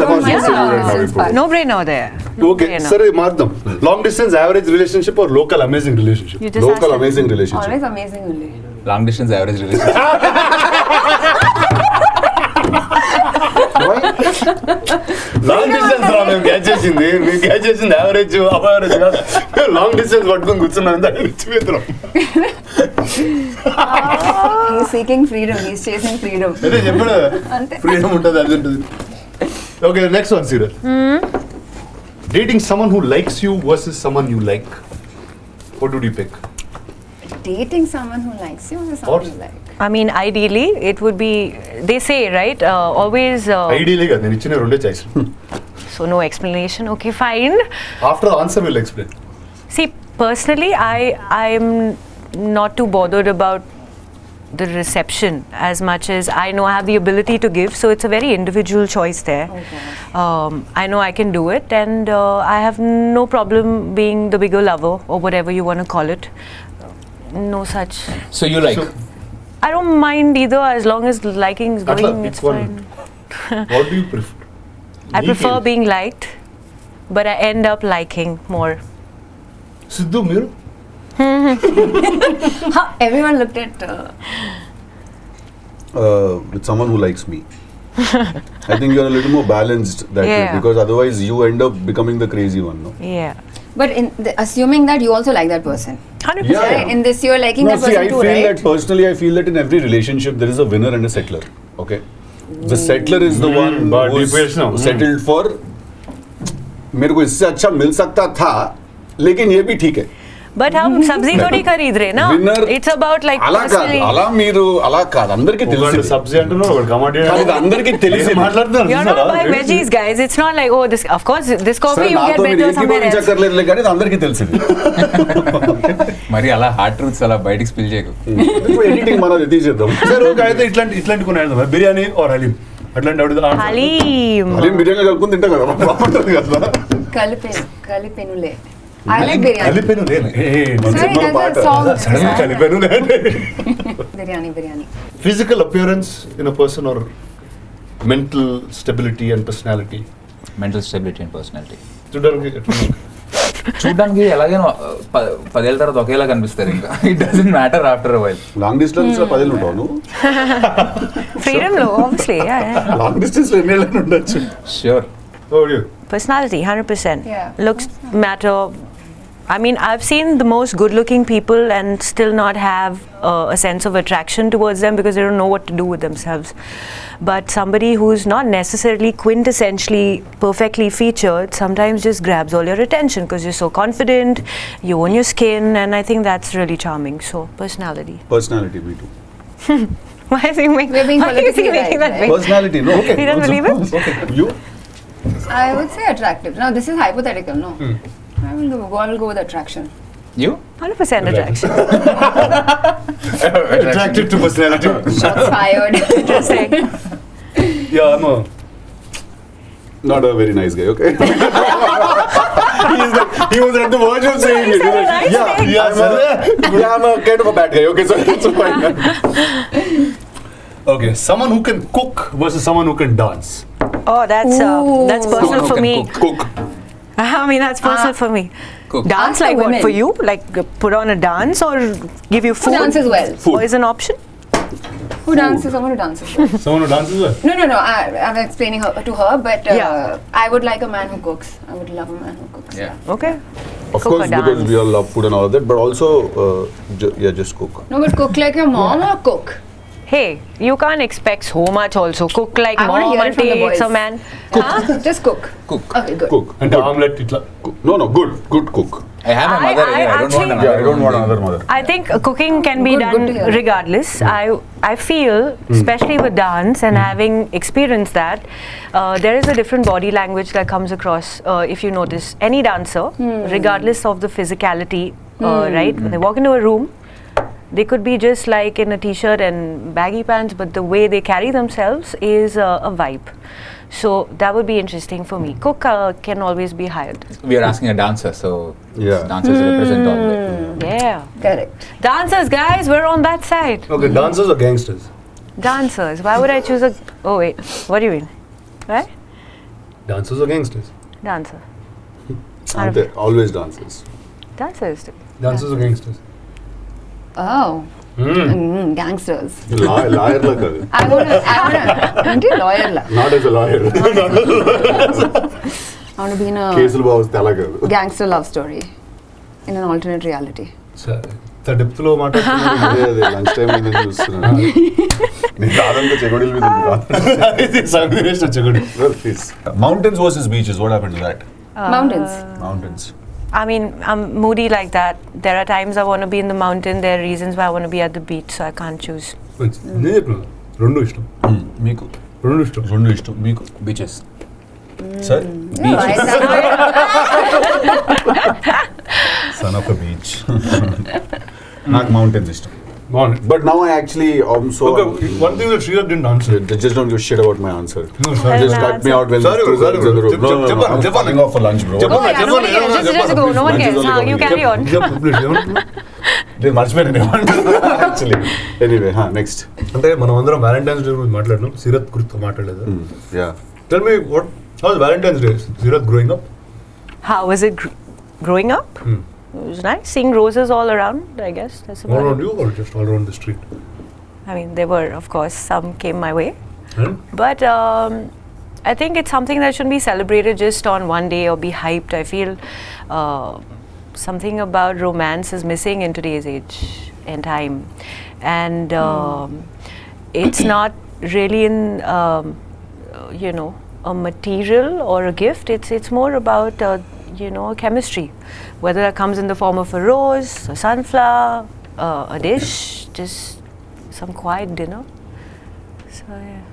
No brainer there. Okay సరే మార్దాం. Long distance average relationship or local amazing relationship. You just local asked amazing relationship Always amazing only. Long distance average relation. Long distance రా మేము catch చేసింది మేము catch చేసింది average అపయావరేజ్ కాదు. Long distance పట్టుకొని కూర్చున్నాం రిచ్చిపోతున్నాం. He's seeking freedom. He's chasing freedom. అదే చెప్పాడు అంతే. ఫ్రీడమ్ ఉంటుంది అది ఉంటుంది. Okay next one Seerat. Dating someone who likes you versus someone you like. What would you pick? Dating someone who likes you or someone you like? I mean, ideally, it would be. They say, right? Always. Ideally కదా నేను ఇచ్చిన రెండే choice. So no explanation. Okay, fine. After the answer will explain. See, personally, I'm not too bothered about the reception as much as I know I have the ability to give. So it's a very individual choice there. Okay. I know I can do it, and I have no problem being the bigger lover or whatever you want to call it. No such. So you like. I don't mind either as long as liking is Atla, going. pick It's one. fine. What do you prefer? I prefer being liked, but I end up liking more. Siddhu మీరు? Everyone looked at. With someone who likes me. I think you're a little more balanced that way Yeah. because otherwise you end up becoming the crazy one, no? Yeah. But assuming that you also like that person. 100%. Yeah. Right? In this, you're liking No, that see, person I too, feel right? that personally, I feel that in every relationship there is a winner and a settler. Okay, the settler is the one but who's deep ways now. settled for. मेरे को इससे अच्छा मिल सकता था, लेकिन ये भी ठीक है. But हम सब्जी थोड़ी खरीद रहे ना. Winner. It's about like అలా కాదు, personally. అలా మీరు అలా కాదు, అందరికీ ఒకటి తెలుసు. సబ్జీ అంటున్నావు ఒకటి కమాడిటీ కానీ ఇది అందరికీ తెలిసి మాట్లాడుతున్నారు. You're not buying veggies, guys. It's not like, oh, this. Of course, this coffee you get నాతో మీరు better somewhere else. ఏకీభవించక్కర్లేదు కానీ ఇది అందరికీ తెలిసింది. మరి అలా హార్ట్ ట్రూత్స్ అలా బయటికి స్పిల్ చేయకు. ఎడిటింగ్ మనది తీసేద్దాం. సరే ఓకే అయితే ఇట్లాంటి కొన్ని అడుగుదాం. బిర్యానీ ఆర్ హలీం అట్లాంటి అడుగుదా? Halim. అదే బిర్యానీ కలుపుకుని తింటాం కదా బాగుంటుంది కదా. Kalipenule. I like biryani. కలిపెను నేను Sorry, that's a song. కలిపెను Biryani. Physical appearance in a person are mental stability and personality. Mental stability and personality. చూడడానికి ఎట్లా? చూడడానికి ఎలాగైనా 10 ఏళ్ళ తర్వాత ఒకేలా కనిపిస్తారు ఇంకా. It doesn't matter after a while. Long distance లో 10 ఏళ్ళు ఉంటావు నువ్వు. Freedom low, obviously. Yeah. Long distance లో ఎన్ని ఏళ్ళు ఉండొచ్చు. Sure. Personality, 100%. Yeah. Looks matter. I mean, I've seen the most good-looking people and still not have a sense of attraction towards them because they don't know what to do with themselves. But somebody who's not necessarily quintessentially perfectly featured sometimes just grabs all your attention because you're so confident, you own your skin, and I think that's really charming. So, personality. Personality, me too. Why is he making, We're being why is he politically making right, that right? big? Personality, no. Okay. You don't believe it? Okay. You? I would say attractive. Now this is hypothetical, no? I will go with attraction. You? 100% attraction. Attracted to personality. Shots fired. Interesting. Yeah not a very nice guy, okay? He was at the verge of saying it. I'm a kind of a bad guy, okay, so it's fine. Okay, someone who can cook versus someone who can dance. Oh, that's personal Someone who for can me. Cook. I mean, that's personal for me. Cook. Dance Ask the like what women. for you? Like put on a dance or give you Who food? dances well? Or is an option? Who dances? Someone who dances well. Someone who dances well. No. I'm explaining to her, but Yeah. I would like a man who cooks. I would love a man who cooks. Yeah. Okay. Of Cook or course, because dance. we all love food and all of that, but also, just cook. No, but cook like your mom or cook? Hey, you can't expect so much also. Cook like I wanna mom hear it and from the takes boys. a man. Huh? Just cook. Cook. Okay, good. Cook. And omelette itla. No, good cook. I have a mother. I I don't want actually- another. Yeah, I don't want another mother. I think cooking can be Good to done hear. regardless. I feel, especially with dance and having experienced that, there is a different body language that comes across. If you notice, any dancer, regardless of the physicality, right? When they walk into a room, they could be just like in a t-shirt and baggy pants, but the way they carry themselves is a vibe. So that would be interesting for me. Cook can always be hired. We are asking a dancer, so Yeah. dancers represent all that. Yeah. Correct. Dancers, guys, we're on that side. Okay, dancers or gangsters? Dancers. Why would I choose a... Oh, wait. What do you mean? Right? Dancers or gangsters? Dancer. Aren't they? Always dances. Dancers. Dancers or gangsters? Oh. Gangsters. Liar like that. I wanna. Auntie lawyer la. Not as a lawyer. I wanna be in a Kesul bawas telagadu. gangster love story in an alternate reality. ఇంత డెప్త్లో మాట్లాడుతున్నాను. అదే lunch time నేను చూస్తున్నాను. నేను రాదంతా చెగొడిల మీద ఉంది కాదు. Please. Mountains versus beaches, what happened to that? Mountains. Mountains. I mean, I'm moody like that. There are times I want to be in the mountain. There are reasons why I want to be at the beach, so I can't choose. నేను చెప్పిన రెండు ఇష్టం. మీకు రెండు ఇష్టం. రెండు ఇష్టం. మీకు Beaches. Sir No, son of a beach. నాకు మౌంటైన్స్ ఇష్టం. బాగుంది. But now I actually so Okay, one thing that Shraddha didn't answer. just don't give shit about my answer. No, sorry. Just cut me out when Sorry, two sorry, girls in the room. bro. No, చెప్పండి, I'm చెప్పండి. fucking off for lunch, bro. Oh, yeah, nobody cares. Just go. No one Lunch is cares. only Huh, you coming. carry on. నేను మర్చిపోయాను actually. Anyway next. అంటే మనం అందరం Valentine's day గురించి మాట్లాడినాం. సీరత్ గురించి మాట్లాడలేదు. Yeah Tell me how was Valentine's Day? Seerat growing up? How was it growing up? It was nice. Seeing roses all around, I guess. That's All about around it. you or just all around the street? I mean, there were, of course, some came my way. And? But I think it's something that shouldn't be celebrated just on one day or be hyped. I feel something about romance is missing in today's age and time. And it's not really in, a material or a gift. It's more about, chemistry. Whether that comes in the form of a rose, a sunflower, a dish, just some quiet dinner. So, yeah.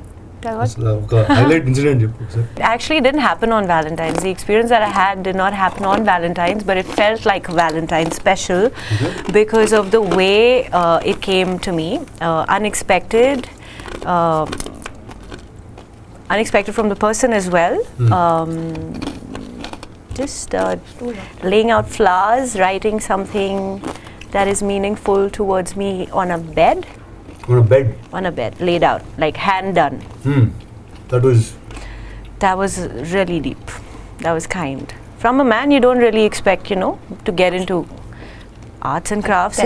That was ఒక highlight incident చెప్పు sir. actually didn't happen on Valentine's. The experience that I had did not happen on Valentine's, but it felt like Valentine's special because of the way it came to me. Unexpected from the person as well. Just laying out flowers, writing something that is meaningful towards me on a bed. On a bed. On a bed, laid out, like hand done. That was That was really deep. That was kind. From a man, you don't really expect, to get into arts and crafts.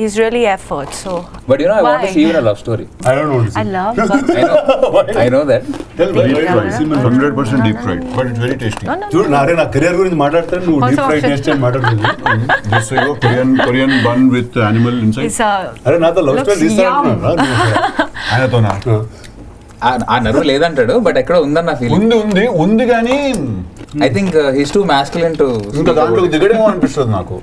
Is really effort. So. But I want to Why? see you in a love story. I don't want to I see. love. I know that. Tell me. Deep fried. 100% deep fried, but it's very tasty. No. చూడు నా career గురించి మాట్లాడతాను నువ్వు Also deep fry option. Taste అని మాట్లాడుతుంది. This Korean bun with animal inside. It's అరే నాతో love Looks story yum. ఆయనతోనా? ఆ నరువు లేదంటాడు, బట్ ఎక్కడ ఉందన్న ఫీలింగ్. ఉంది కానీ I think he's two masculine to ఇంకా దాంట్లో దిగడేమో అనిపిస్తుంది నాకు.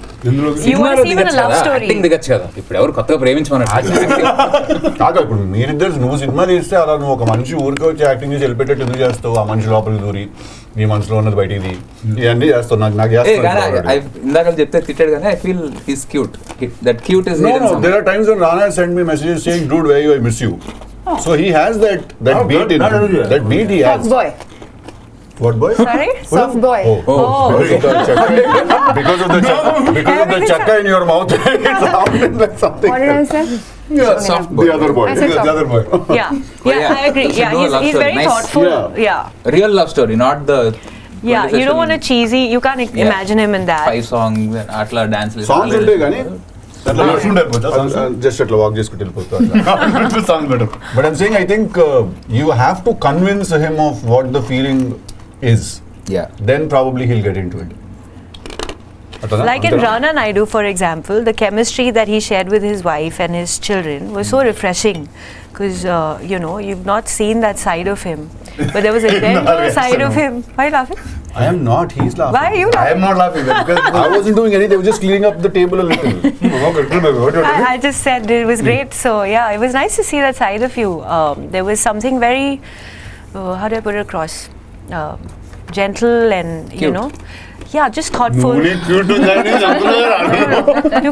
You want to see even a love story. Acting దిగచ్చు కదా. ఇప్పుడు ఎవరు కొత్తగా ప్రేమించమన్నట్టు. కాదు ఇప్పుడు మీరిద్దరు నువ్వు సినిమా తీస్తే అలా నువ్వు ఒక మనిషి ఊరికి వచ్చి యాక్టింగ్ చేసి వెళ్ళిపెట్టేట్టు ఎందుకు చేస్తావు? ఆ మనిషి లోపలికి దూరి నీ మనసులో ఉన్నది బయటికి ఇవన్నీ చేస్తావు. నాకు ఇందాక చెప్తే తిట్టాడు కానీ I feel he's cute. That cute is there are times when Rana sent me messages saying, dude, where you, I miss you. So he has that beat in him. That beat he has. Fox boy. What boy? Sorry? Soft boy. Oh. Because of the chakka in your mouth, it sounded like something. What did I say? Yeah, Soft boy. The other boy. I said The soft. other boy. Yeah, yeah. I agree. Should Yeah, do a love he's story. very Nice. thoughtful. Yeah. Yeah. Real love story, not the. Yeah, you don't want a cheesy, you can't imagine him in that. 5 songs, atla dance. Songs ఉంటే కానీ Just at walk just sounds better. But I'm saying I think you have to convince him of what the feeling is. Yeah. Then probably he'll get into it. Like in Rana Naidu, for example, the chemistry that he shared with his wife and his children was so refreshing because, you know, you've not seen that side of him. But there was a gentle side of him. Why are you laughing? I am not. He's laughing. Why are you I am not laughing because I wasn't doing anything. I was just cleaning up the table a little. I just said it was great. So, yeah, it was nice to see that side of you. There was something very, how do I put it across? Gentle and, you Cute. know. Yeah, just thoughtful. You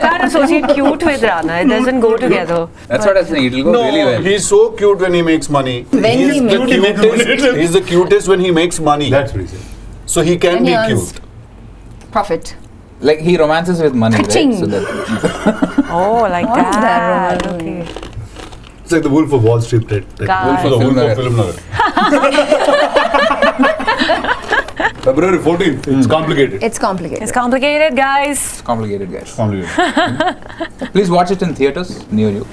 can't associate cute with Rana. It doesn't go together. That's what I'm saying. It'll go really well. He's so cute when he makes money. When he makes He's the cutest when he makes money. That's what he said. So he can When be he earns cute. profit. Like he romances with money, Ka-ching. right? So that Oh, like What is that. that romance? Okay. It's like the Wolf of Wall Street. God. Wolf of Film Nagar. February 14th. It's complicated. It's complicated. It's complicated, guys. it's complicated, guys. Complicated. Please watch it in theaters near you.